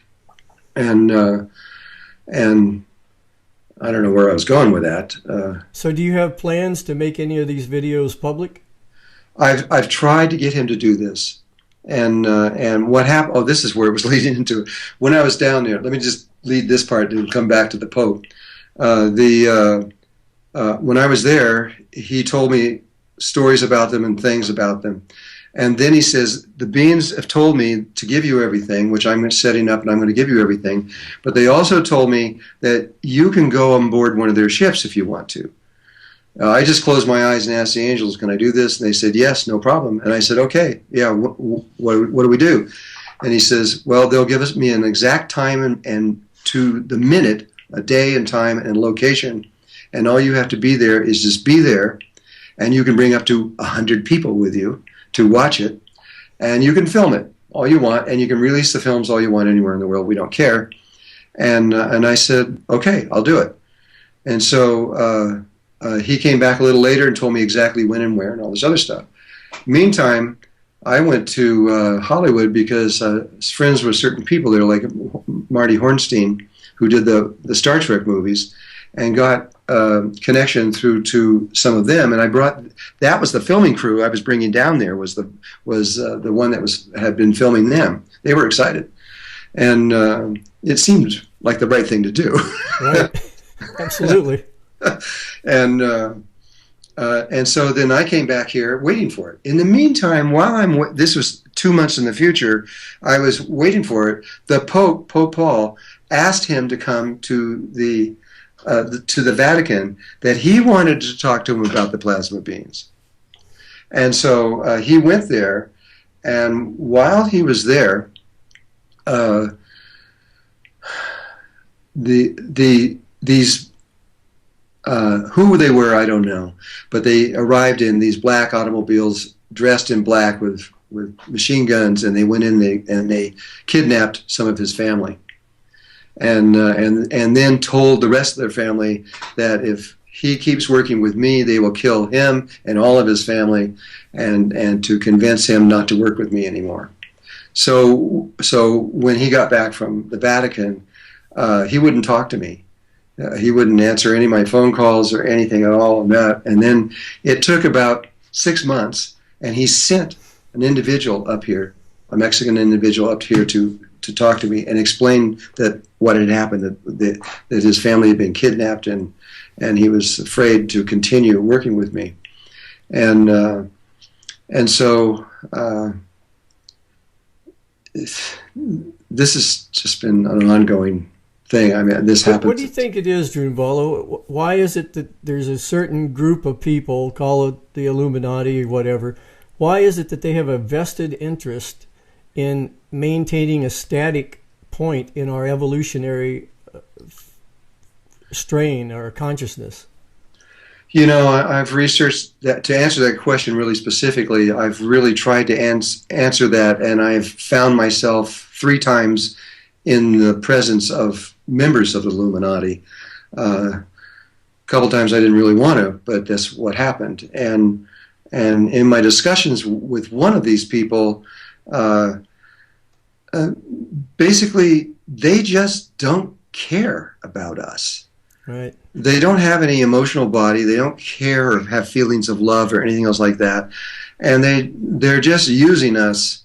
and I don't know where I was going with that. So do you have plans to make any of these videos public? I've tried to get him to do this, and what happened? Oh, this is where it was leading into. When I was down there, let me just lead this part and come back to the Pope. When I was there, he told me stories about them and things about them. And then he says, the beings have told me to give you everything, which I'm setting up, and I'm going to give you everything. But they also told me that you can go on board one of their ships if you want to. I just closed my eyes and asked the angels, can I do this? And they said, yes, no problem. And I said, okay, yeah, what do we do? And he says, well, they'll give me an exact time and to the minute, a day and time and location. And all you have to be there is just be there. And you can bring up to 100 people with you to watch it. And you can film it all you want. And you can release the films all you want anywhere in the world. We don't care. And I said, okay, I'll do it. And so he came back a little later and told me exactly when and where and all this other stuff. Meantime, I went to Hollywood because friends with certain people there, like Marty Hornstein, who did the Star Trek movies, and got connection through to some of them. And I brought, that was the filming crew I was bringing down there, was the one that had been filming them. They were excited. And it seemed like the right thing to do. Right. Absolutely. And so then I came back here waiting for it. In the meantime, while this was 2 months in the future, I was waiting for it. The Pope Paul, asked him to come to the Vatican, that he wanted to talk to him about the plasma beings. And so he went there, and while he was there, these who they were, I don't know, but they arrived in these black automobiles, dressed in black with machine guns, and they went in and they kidnapped some of his family, and then told the rest of their family that if he keeps working with me, they will kill him and all of his family, and to convince him not to work with me anymore. So when he got back from the Vatican, he wouldn't talk to me. He wouldn't answer any of my phone calls or anything at all. And then it took about 6 months, and he sent an individual up here, a Mexican individual up here to talk to me and explain that what had happened, that his family had been kidnapped, and he was afraid to continue working with me. And so this has just been an ongoing thing. I mean, this happens. What do you think it is, Drunvalo? Why is it that there's a certain group of people, call it the Illuminati or whatever, why is it that they have a vested interest in maintaining a static point in our evolutionary strain or consciousness? You know, I've researched that. To answer that question really specifically, I've really tried to answer that, and I've found myself 3 times in the presence of members of the Illuminati. A couple times I didn't really want to, but that's what happened. And in my discussions with one of these people, basically they just don't care about us. Right. They don't have any emotional body. They don't care or have feelings of love or anything else like that. And they're just using us.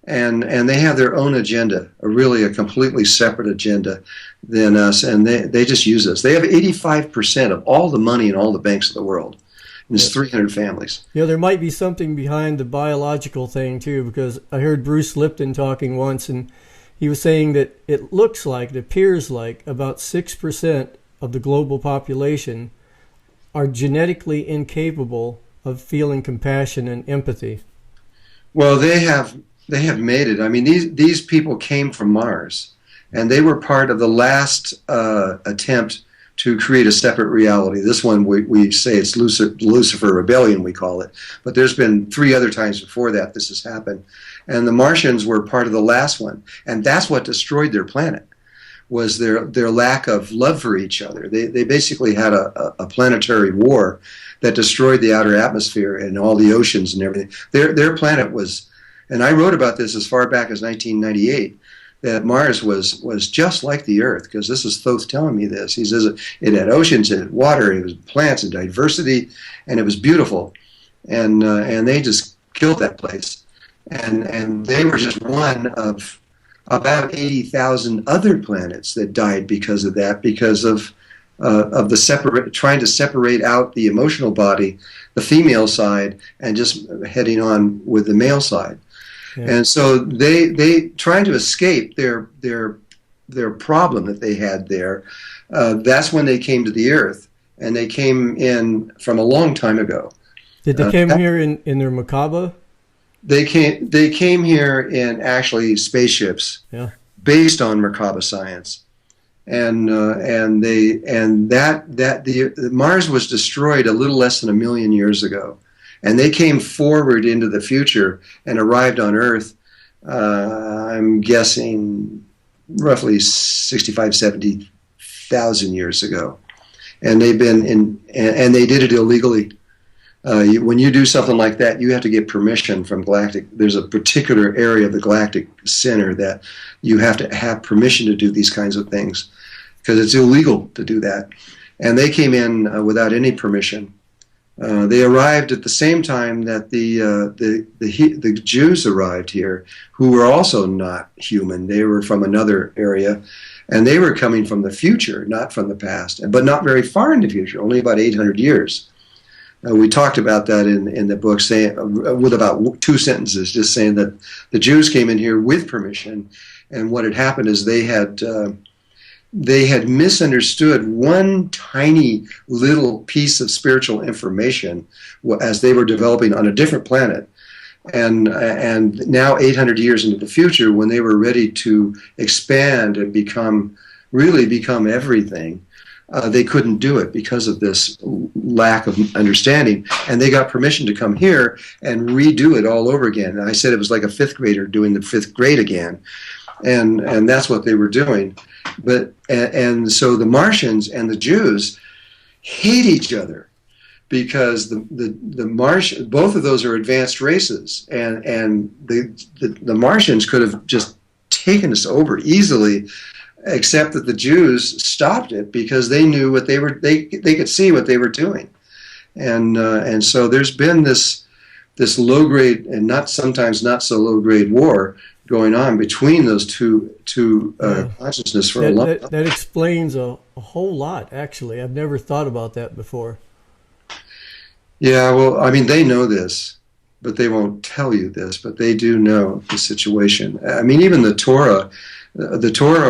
And they have their own agenda, a completely separate agenda than us, and they just use us. They have 85% of all the money in all the banks of the world. And there's 300 families. You know, there might be something behind the biological thing, too, because I heard Bruce Lipton talking once, and he was saying that it appears like about 6% of the global population are genetically incapable of feeling compassion and empathy. Well, they have made it. I mean, these people came from Mars, and they were part of the last attempt to create a separate reality. This one, we say it's Lucifer Rebellion, we call it. But there's been 3 other times before that this has happened. And the Martians were part of the last one. And that's what destroyed their planet, was their lack of love for each other. They basically had a planetary war that destroyed the outer atmosphere and all the oceans and everything. Their planet was... And I wrote about this as far back as 1998, that Mars was just like the Earth, because this is Thoth telling me this. He says it had oceans, it had water, it was plants and diversity, and it was beautiful. And they just killed that place. And they were just one of about 80,000 other planets that died because of that, because of trying to separate out the emotional body, the female side, and just heading on with the male side. Yeah. And so they trying to escape their problem that they had there. That's when they came to the Earth, and they came in from a long time ago. Did they came here in their macabre? They came here in actually spaceships, Yeah. based on Merkaba science, the Mars was destroyed a little less than 1 million years ago, and they came forward into the future and arrived on Earth. I'm guessing roughly 65, 70,000 years ago, and they've been in, and they did it illegally. When you do something like that, you have to get permission from galactic. There's a particular area of the galactic center that you have to have permission to do these kinds of things, because it's illegal to do that. And they came in without any permission. They arrived at the same time that the Jews arrived here, who were also not human. They were from another area, and they were coming from the future, not from the past, but not very far in the future, only about 800 years. We talked about that in the book, saying, with about 2 sentences, just saying that the Jews came in here with permission, and what had happened is they had misunderstood one tiny little piece of spiritual information as they were developing on a different planet. And now 800 years into the future, when they were ready to expand and become everything, they couldn't do it because of this lack of understanding, and they got permission to come here and redo it all over again. And I said it was like a 5th grader doing the 5th grade again, and that's what they were doing. But so the Martians and the Jews hate each other, because both of those are advanced races, and the Martians could have just taken us over easily, except that the Jews stopped it because they knew what they could see what they were doing, and so there's been this low grade and sometimes not so low grade war going on between those two consciousness for a long time. That explains a whole lot, actually. I've never thought about that before. Yeah, well, I mean, they know this, but they won't tell you this, but they do know the situation. I mean, even the Torah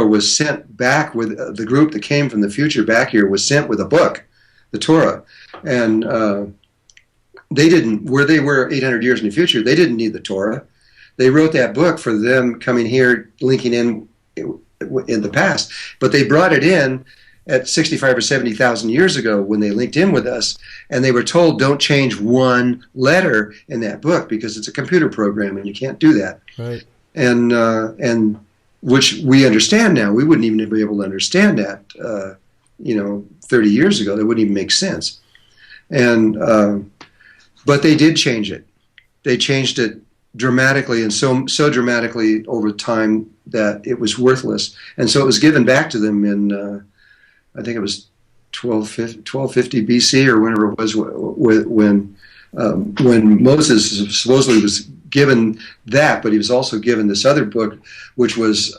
was sent back with the group that came from the future back here, was sent with a book, the Torah, and they didn't, where they were 800 years in the future, they didn't need the Torah. They wrote that book for them coming here, linking in the past, but they brought it in at 65 or 70,000 years ago when they linked in with us, and they were told, don't change one letter in that book because it's a computer program and you can't do that. Right. And which we understand now. We wouldn't even be able to understand that, 30 years ago. That wouldn't even make sense. And but they did change it. They changed it dramatically, and so dramatically over time that it was worthless. And so it was given back to them in, I think it was 1250 BC or whenever it was, when Moses supposedly was given that, but he was also given this other book, which was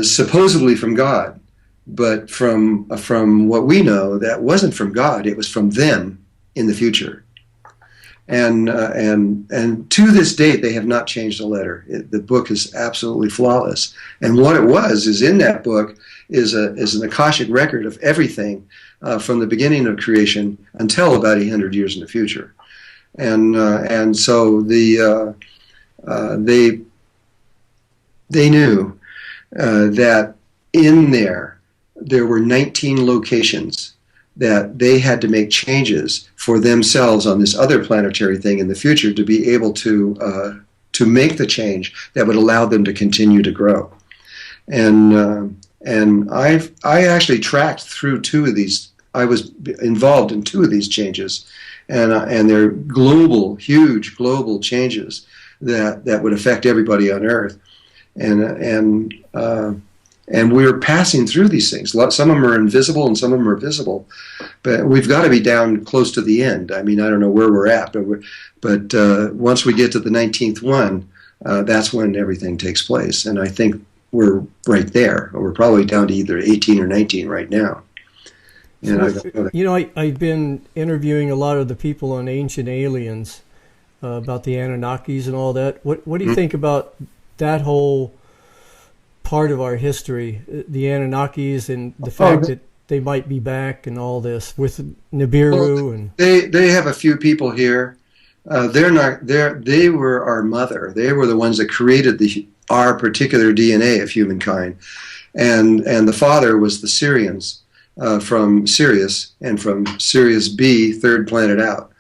supposedly from God, but from what we know, that wasn't from God. It was from them in the future, and to this date they have not changed a letter. The book is absolutely flawless, and what it was is in that book is an Akashic record of everything from the beginning of creation until about 800 years in the future. And so they knew that in there were 19 locations that they had to make changes for themselves on this other planetary thing in the future to be able to make the change that would allow them to continue to grow. And I actually tracked through 2 of these. I was involved in 2 of these changes. And they're huge global changes that would affect everybody on Earth, and we're passing through these things. Some of them are invisible, and some of them are visible, but we've got to be down close to the end. I mean, I don't know where we're at, but once we get to the 19th one, that's when everything takes place, and I think we're right there. Or we're probably down to either 18 or 19 right now. I've been interviewing a lot of the people on Ancient Aliens about the Anunnakis and all that. What do you think about that whole part of our history, the Anunnakis, and the fact that they might be back and all this with Nibiru and they have a few people here. They're not there. They were our mother. They were the ones that created our particular DNA of humankind, and the father was the Syrians from Sirius, and from Sirius B, third planet out.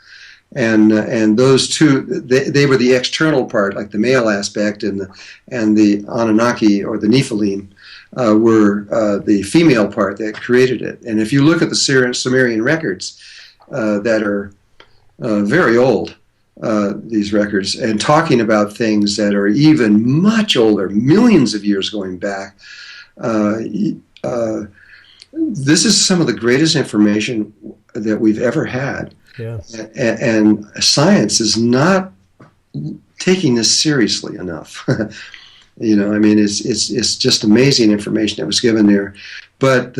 And those two, they were the external part, like the male aspect, and the Anunnaki or the Nephilim were the female part that created it. And if you look at the Sumerian records that are very old, these records, and talking about things that are even much older, millions of years going back, this is some of the greatest information that we've ever had. Yeah. And science is not taking this seriously enough. You know, I mean, it's just amazing information that was given there. But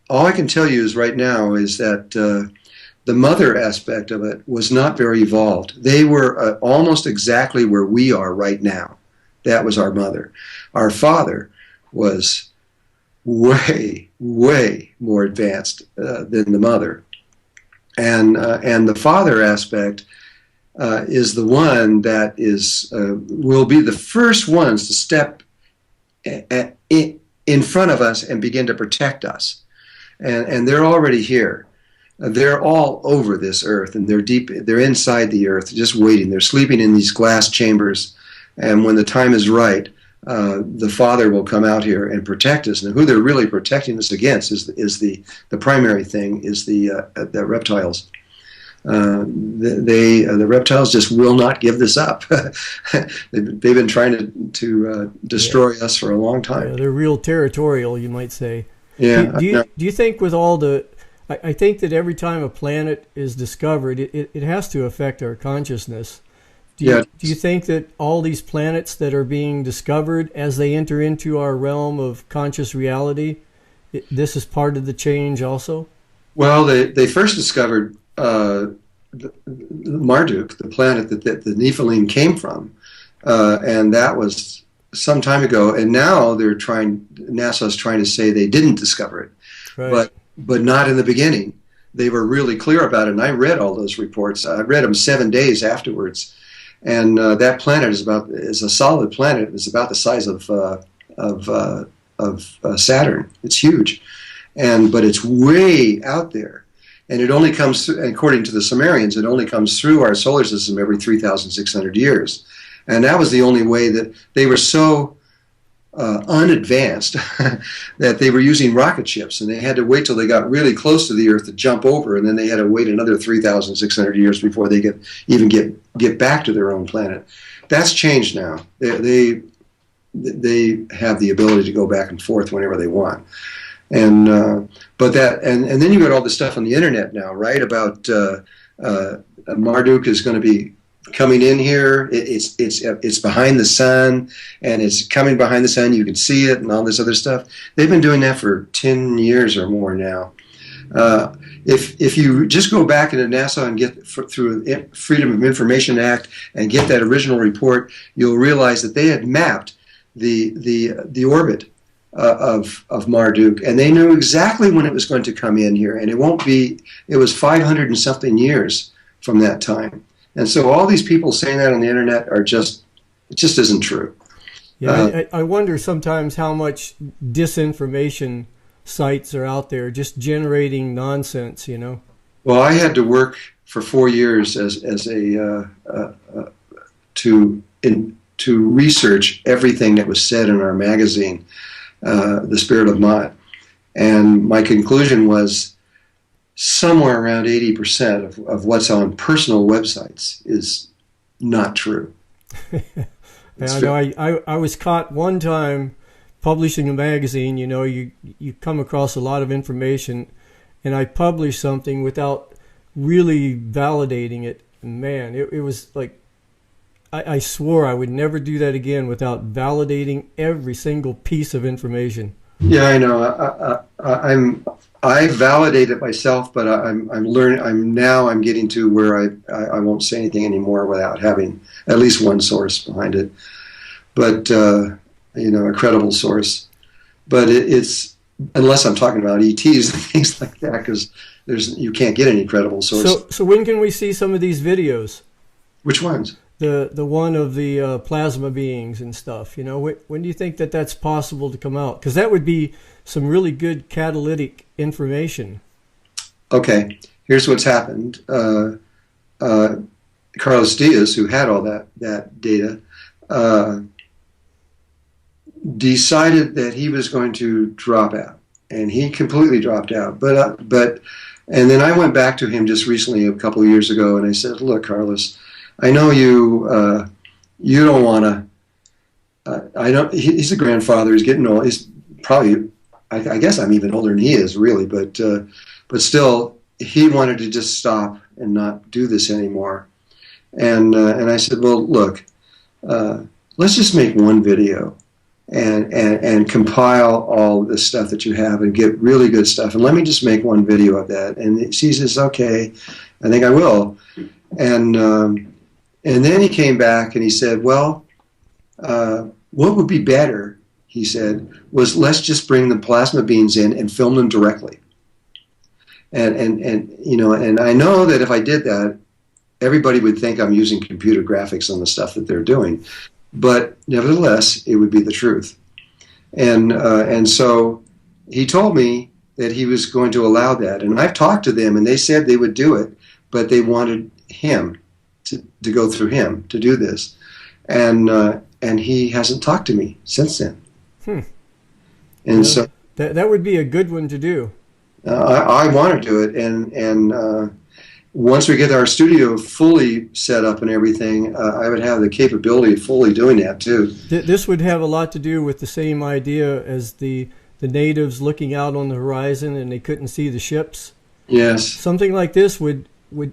all I can tell you is right now is that the mother aspect of it was not very evolved. They were almost exactly where we are right now. That was our mother. Our father was way, way more advanced than the mother. And the father aspect is the one that will be the first ones to step in front of us and begin to protect us. And they're already here. They're all over this earth, and they're inside the earth, just waiting. They're sleeping in these glass chambers, and when the time is right, the Father will come out here and protect us. And who they're really protecting us against is the primary thing is the reptiles. The reptiles just will not give this up. They've been trying to destroy us for a long time. Yeah, they're real territorial, you might say. Yeah. Do you think with all the I think that every time a planet is discovered, it has to affect our consciousness. Do you think that all these planets that are being discovered, as they enter into our realm of conscious reality, this is part of the change also? Well, they first discovered Marduk, the planet that the Nephilim came from, and that was some time ago. And now NASA's trying to say they didn't discover it, right. but not in the beginning. They were really clear about it, and I read all those reports. I read them 7 days afterwards. And that planet is a solid planet. It's about the size of Saturn. It's huge, but it's way out there, and it only comes through, according to the Sumerians, it only comes through our solar system every 3,600 years, and that was the only way that they were so unadvanced that they were using rocket ships, and they had to wait till they got really close to the Earth to jump over, and then they had to wait another 3,600 years before they could even get back to their own planet. That's changed now. They have the ability to go back and forth whenever they want, and then you got all this stuff on the internet now, right? About Marduk is going to be coming in here. It's behind the sun, and it's coming behind the sun. You can see it, and all this other stuff. They've been doing that for 10 years or more now. If you just go back into NASA and get through Freedom of Information Act and get that original report, you'll realize that they had mapped the orbit of Marduk, and they knew exactly when it was going to come in here, and it was 500 and something years from that time. And so all these people saying that on the internet it just isn't true. Yeah, I wonder sometimes how much disinformation sites are out there just generating nonsense, you know. Well, I had to work for 4 years to research everything that was said in our magazine, The Spirit of Mott, and my conclusion was somewhere around 80% of what's on personal websites is not true. I know. I was caught one time publishing a magazine. You know, you come across a lot of information, and I published something without really validating it. Man, it was like I swore I would never do that again without validating every single piece of information. Yeah, I know. I validate it myself, but I'm learning. I'm getting to where I won't say anything anymore without having at least one source behind it, but a credible source. But it's unless I'm talking about ETs and things like that, because you can't get any credible source. So when can we see some of these videos? Which ones? The one of the plasma beings and stuff. You know, when do you think that that's possible to come out? Because that would be some really good catalytic information. Okay, here's what's happened. Carlos Diaz, who had all that data, decided that he was going to drop out, and he completely dropped out. And then I went back to him just recently, a couple of years ago, and I said, "Look, Carlos, I know you don't want to. I don't. He's a grandfather. He's getting old. He's probably. I guess I'm even older than he is, really. But still, he wanted to just stop and not do this anymore. And I said, well, look, let's just make one video and compile all this stuff that you have and get really good stuff. And let me just make one video of that. And he says, okay, I think I will. And then he came back and he said, well, what would be better, he said, was let's just bring the plasma beams in and film them directly. And you know, and I know that if I did that, everybody would think I'm using computer graphics on the stuff that they're doing, but nevertheless, it would be the truth. And so he told me that he was going to allow that, and I've talked to them, and they said they would do it, but they wanted him to go through him to do this, and he hasn't talked to me since then. And so that would be a good one to do. I want to do it, and once we get our studio fully set up and everything, I would have the capability of fully doing that too. This would have a lot to do with the same idea as the natives looking out on the horizon and they couldn't see the ships. Yes. Something like this would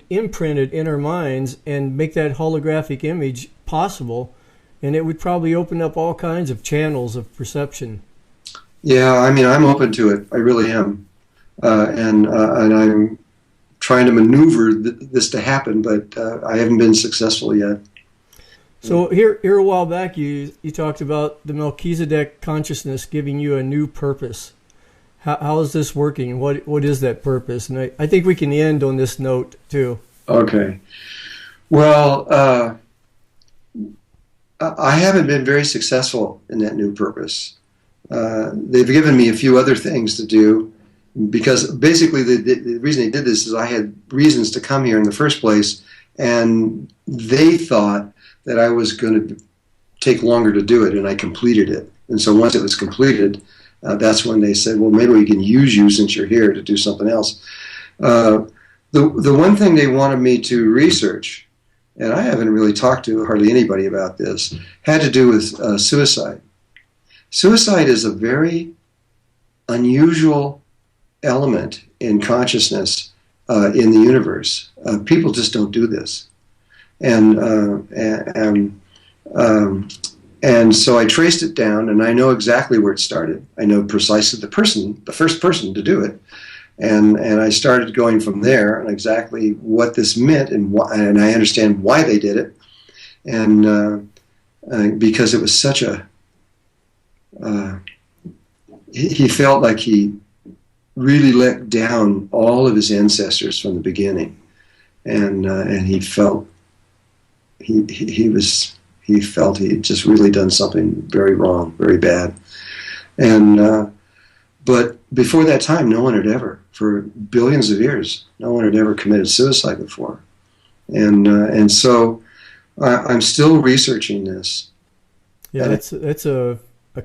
imprint it in our minds and make that holographic image possible, and it would probably open up all kinds of channels of perception. Yeah, I mean, I'm open to it. I really am. And I'm trying to maneuver this to happen, but I haven't been successful yet. So here a while back, you talked about the Melchizedek consciousness giving you a new purpose. How is this working? What is that purpose? And I think we can end on this note too. Okay. Well, I haven't been very successful in that new purpose. They've given me a few other things to do, because basically the reason they did this is I had reasons to come here in the first place, and they thought that I was going to take longer to do it, and I completed it. And so once it was completed, that's when they said, well, maybe we can use you since you're here to do something else. The one thing they wanted me to research, and I haven't really talked to hardly anybody about this, had to do with suicide. Suicide is a very unusual element in consciousness in the universe. People just don't do this, and so I traced it down, and I know exactly where it started. I know precisely the first person to do it, and I started going from there and exactly what this meant and why, and I understand why they did it, and because it was such a he felt like he really let down all of his ancestors from the beginning, and he felt he felt he had just really done something very wrong, very bad, and but before that time, no one had ever, for billions of years, no one had ever committed suicide before, and so I'm still researching this. Yeah, that's a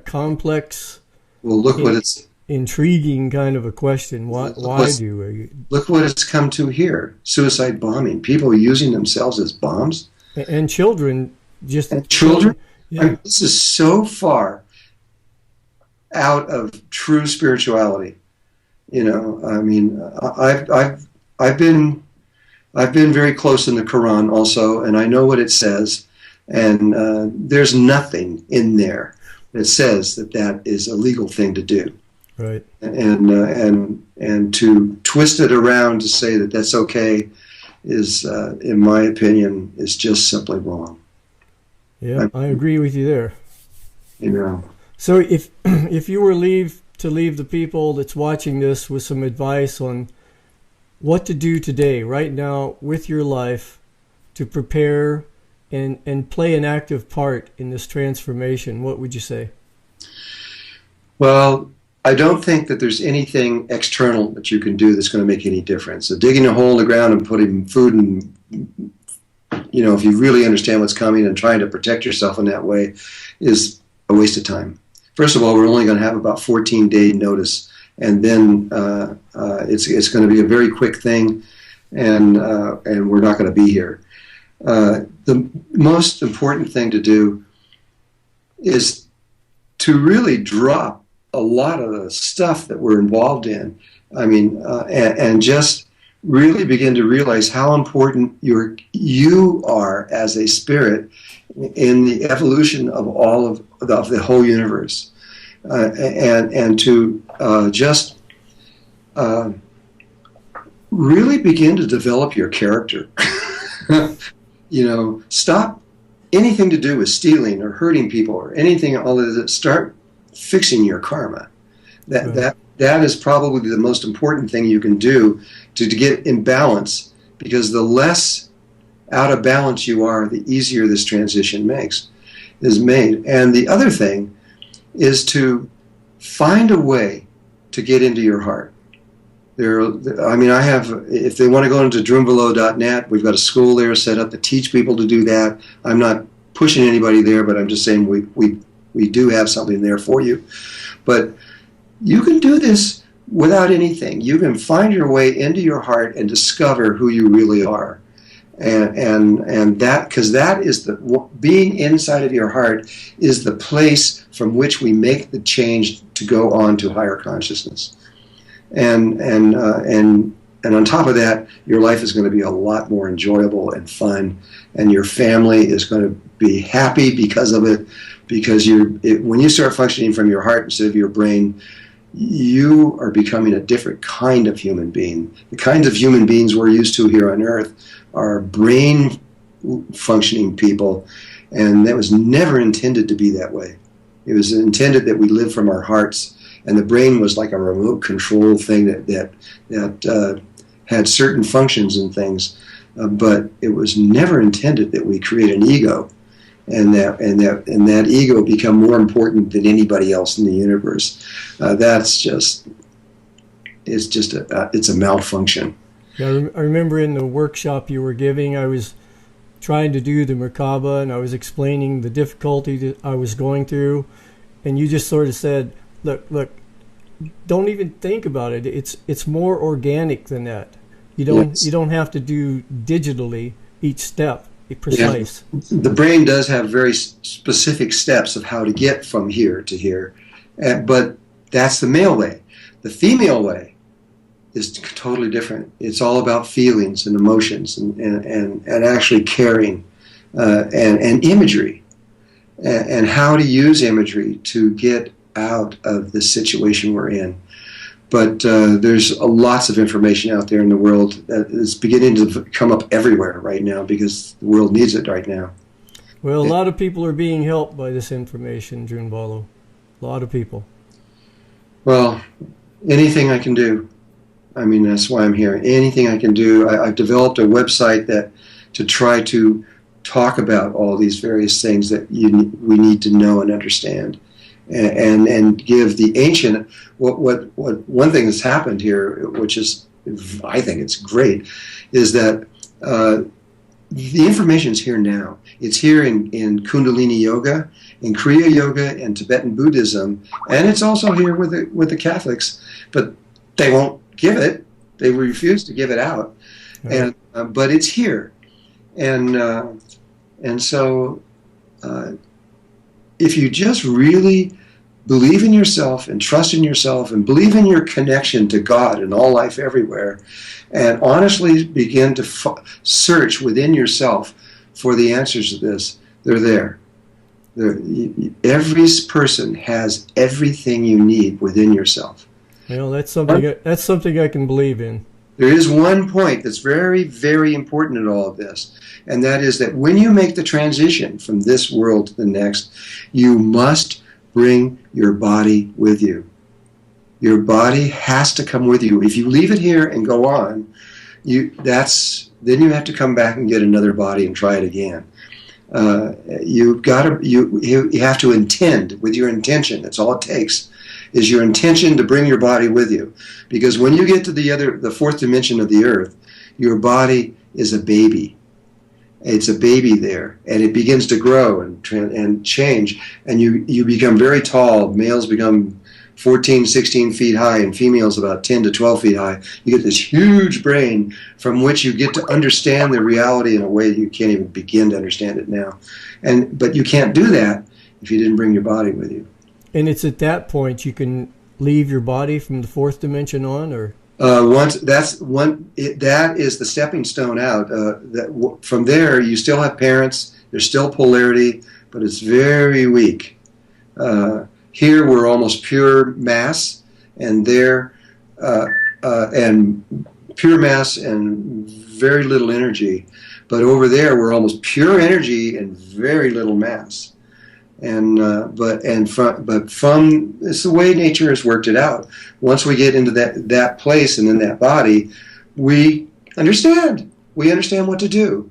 complex. Well, look what it's. Intriguing kind of a question. Why do look what it's come to here? Suicide bombing. People using themselves as bombs. And children. Children? Yeah. I mean, this is so far out of true spirituality. You know, I mean, I've been very close in the Quran also, and I know what it says, and there's nothing in there that says that is a legal thing to do. Right. And to twist it around to say that that's okay is, in my opinion, is just simply wrong. Yeah, I agree with you there. You know. So if you were to leave the people that's watching this with some advice on what to do today, right now, with your life to prepare and play an active part in this transformation, what would you say? Well, I don't think that there's anything external that you can do that's going to make any difference. So digging a hole in the ground and putting food and, if you really understand what's coming and trying to protect yourself in that way is a waste of time. First of all, we're only going to have about 14-day notice, and then it's going to be a very quick thing, and we're not going to be here. The most important thing to do is to really drop a lot of the stuff that we're involved in. I mean, and just really begin to realize how important you are as a spirit in the evolution of all of the whole universe, and to just really begin to develop your character. Stop anything to do with stealing or hurting people or anything. All of that. Start fixing your karma. That is probably the most important thing you can do to get in balance, because the less out of balance you are, the easier this transition is made. And the other thing is to find a way to get into your heart. If they want to go into Drunvalo.net, we've got a school there set up to teach people to do that. I'm not pushing anybody there, but I'm just saying we do have something there for you. But you can do this without anything. You can find your way into your heart and discover who you really are. And that, because that is being inside of your heart is the place from which we make the change to go on to higher consciousness. And on top of that, your life is going to be a lot more enjoyable and fun, and your family is going to be happy because of it. Because when you start functioning from your heart instead of your brain, you are becoming a different kind of human being. The kinds of human beings we're used to here on Earth are brain functioning people, and that was never intended to be that way. It was intended that we live from our hearts, and the brain was like a remote control thing that had certain functions and things, but it was never intended that we create an ego, and that ego become more important than anybody else in the universe. It's a malfunction. Yeah, I remember in the workshop you were giving, I was trying to do the Merkaba, and I was explaining the difficulty that I was going through, and you just sort of said, look, don't even think about it. It's more organic than that. You don't have to do digitally each step. Precise. Yeah. The brain does have very specific steps of how to get from here to here, but that's the male way. The female way is totally different. It's all about feelings and emotions and actually caring and imagery and how to use imagery to get out of the situation we're in. But there's lots of information out there in the world that is beginning to come up everywhere right now because the world needs it right now. Well, a lot of people are being helped by this information, Drunvalo. A lot of people. Well, anything I can do. I mean, that's why I'm here. Anything I can do. I've developed a website to try to talk about all these various things that we need to know and understand. And give the ancient what one thing that's happened here, which is I think it's great, is that the information is here now. It's here in Kundalini Yoga, in Kriya Yoga, and Tibetan Buddhism, and it's also here with the Catholics, but they won't give it. They refuse to give it out, and but it's here, and so if you just really believe in yourself and trust in yourself and believe in your connection to God and all life everywhere, and honestly begin to search within yourself for the answers to this, they're there. Every person has everything you need within yourself. Well, that's something I can believe in. There is one point that's very, very important in all of this, and that is that when you make the transition from this world to the next, you must bring your body with you. Your body has to come with you. If you leave it here and go on, then you have to come back and get another body and try it again. You have to intend with your intention. That's all it takes, is your intention to bring your body with you. Because when you get to the fourth dimension of the earth, your body is a baby. It's a baby there, and it begins to grow and change, and you become very tall. Males become 14, 16 feet high, and females about 10 to 12 feet high. You get this huge brain from which you get to understand the reality in a way that you can't even begin to understand it now. But you can't do that if you didn't bring your body with you. And it's at that point you can leave your body from the fourth dimension on, or? That is the stepping stone out. From there, you still have parents. There's still polarity, but it's very weak. Here, we're almost pure mass, and there, and pure mass and very little energy. But over there, we're almost pure energy and very little mass. But from it's the way nature has worked it out. Once we get into that place and in that body, we understand. We understand what to do.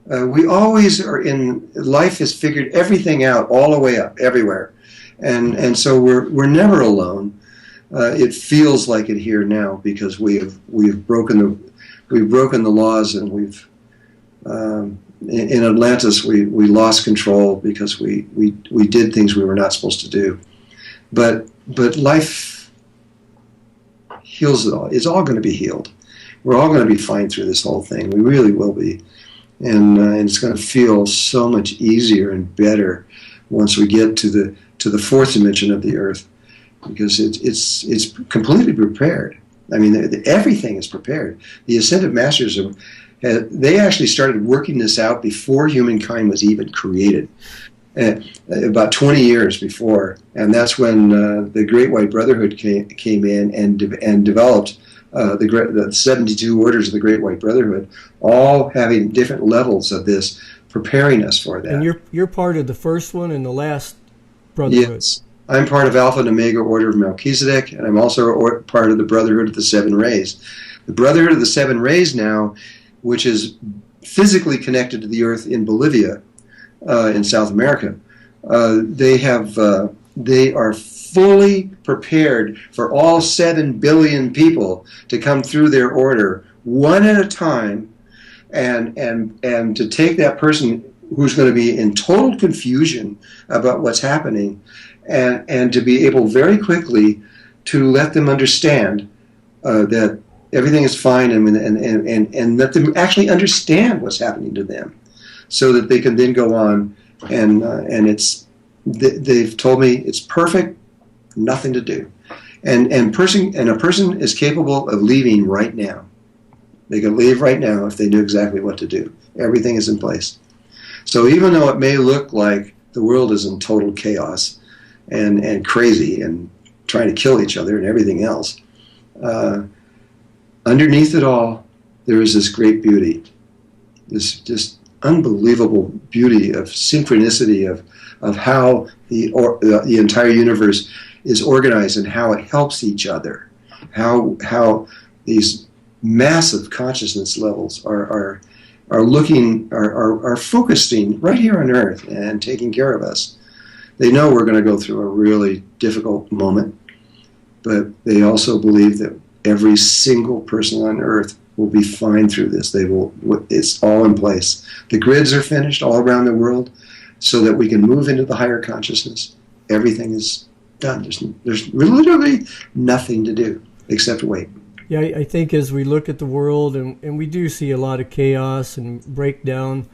We always are in life has figured everything out all the way up everywhere, and so we're never alone. It feels like it here now because we've broken the laws, and we've. In Atlantis, we lost control because we did things we were not supposed to do. But life heals it all. It's all going to be healed. We're all going to be fine through this whole thing. We really will be. And it's going to feel so much easier and better once we get to the fourth dimension of the earth, because it's completely prepared. I mean, everything is prepared. The Ascended Masters they actually started working this out before humankind was even created, about 20 years before, and that's when the Great White Brotherhood came in and developed the 72 orders of the Great White Brotherhood, all having different levels of this, preparing us for that. And you're part of the first one and the last Brotherhood. Yes, I'm part of Alpha and Omega Order of Melchizedek, and I'm also part of the Brotherhood of the Seven Rays. The Brotherhood of the Seven Rays now, which is physically connected to the earth in Bolivia, in South America, they are fully prepared for all 7 billion people to come through their order one at a time, and to take that person who's going to be in total confusion about what's happening, and to be able very quickly to let them understand that everything is fine, and let them actually understand what's happening to them, so that they can then go on, and they've told me it's perfect, nothing to do, and a person is capable of leaving right now. They can leave right now if they knew exactly what to do. Everything is in place. So even though it may look like the world is in total chaos and crazy and trying to kill each other and everything else, underneath it all, there is this great beauty, this just unbelievable beauty of synchronicity of how the entire universe is organized and how it helps each other, how these massive consciousness levels are focusing right here on Earth and taking care of us. They know we're going to go through a really difficult moment, but they also believe that every single person on Earth will be fine through this. It's all in place. The grids are finished all around the world so that we can move into the higher consciousness. Everything is done. There's literally nothing to do except wait. Yeah, I think as we look at the world, and we do see a lot of chaos and breakdown,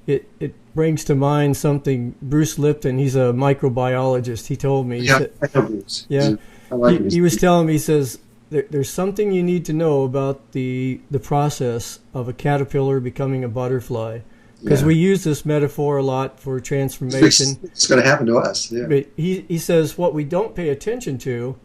it brings to mind something Bruce Lipton, he's a microbiologist, he told me. I know Bruce. Yeah, I like him. He was telling me, he says, there's something you need to know about the process of a caterpillar becoming a butterfly. Because we use this metaphor a lot for transformation. It's going to happen to us. Yeah. But he says what we don't pay attention to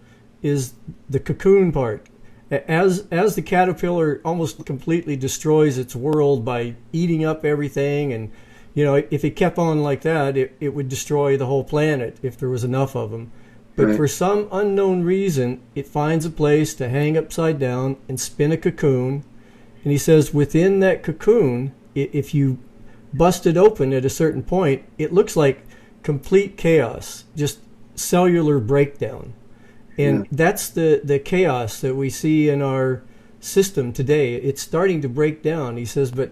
is the cocoon part. As the caterpillar almost completely destroys its world by eating up everything, and if it kept on like that, it would destroy the whole planet if there was enough of them. But Right. for some unknown reason, it finds a place to hang upside down and spin a cocoon. And he says within that cocoon, if you bust it open at a certain point, it looks like complete chaos, just cellular breakdown. And that's the chaos that we see in our system today. It's starting to break down. He says, but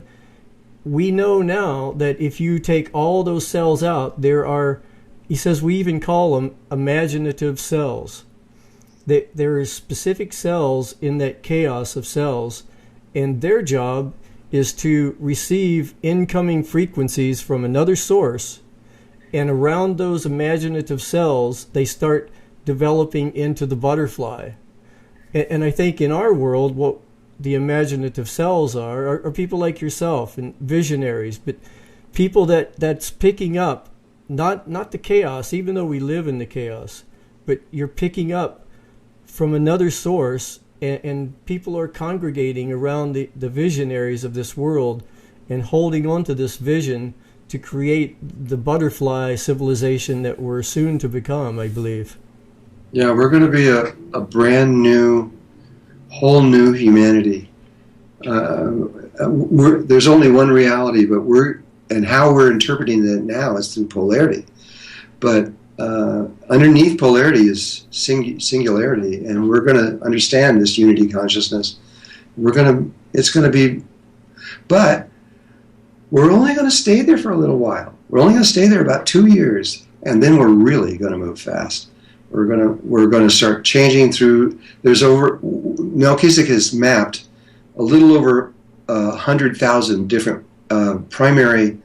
we know now that if you take all those cells out, there are, he says, we even call them imaginative cells. There are specific cells in that chaos of cells, and their job is to receive incoming frequencies from another source, and around those imaginative cells, they start developing into the butterfly. And I think in our world, what the imaginative cells are people like yourself and visionaries, but people that's picking up not the chaos, even though we live in the chaos, but you're picking up from another source, and people are congregating around the visionaries of this world and holding on to this vision to create the butterfly civilization that we're soon to become, I believe. Yeah, we're going to be a brand new, whole new humanity. There's only one reality, but how we're interpreting it now is through polarity. But underneath polarity is singularity, and we're going to understand this unity consciousness. It's going to be, but we're only going to stay there for a little while. We're only going to stay there about 2 years, and then we're really going to move fast. We're going to start changing through. Melchizedek has mapped a little over 100,000 different primary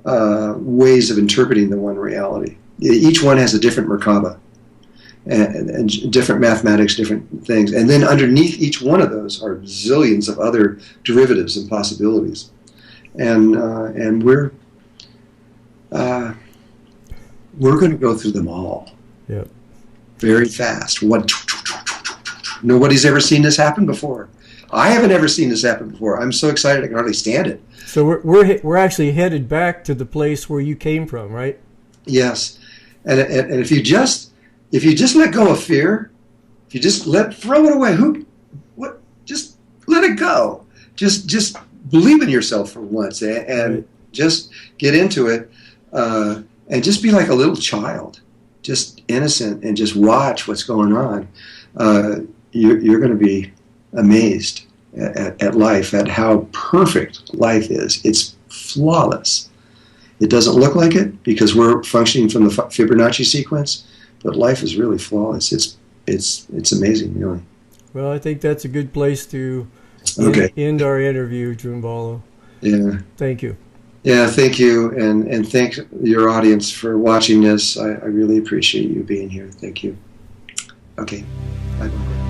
ways of interpreting the one reality. Each one has a different Merkaba and different mathematics, different things. And then underneath each one of those are zillions of other derivatives and possibilities. And we're going to go through them all. Yep. Very fast. Nobody's ever seen this happen before. I haven't ever seen this happen before. I'm so excited I can hardly stand it. So we're actually headed back to the place where you came from, right? Yes, and if you just let go of fear, if you just throw it away, just let it go. Just believe in yourself for once, and right. Just get into it, and just be like a little child, just innocent, and just watch what's going on. You're going to be amazed at life, at how perfect life is. It's flawless. It doesn't look like it because we're functioning from the Fibonacci sequence, but life is really flawless. It's amazing, really. Well, I think that's a good place to end our interview, Drunvalo. Yeah. Thank you. Yeah, thank you, and thank your audience for watching this. I really appreciate you being here. Thank you. Okay. Bye-bye.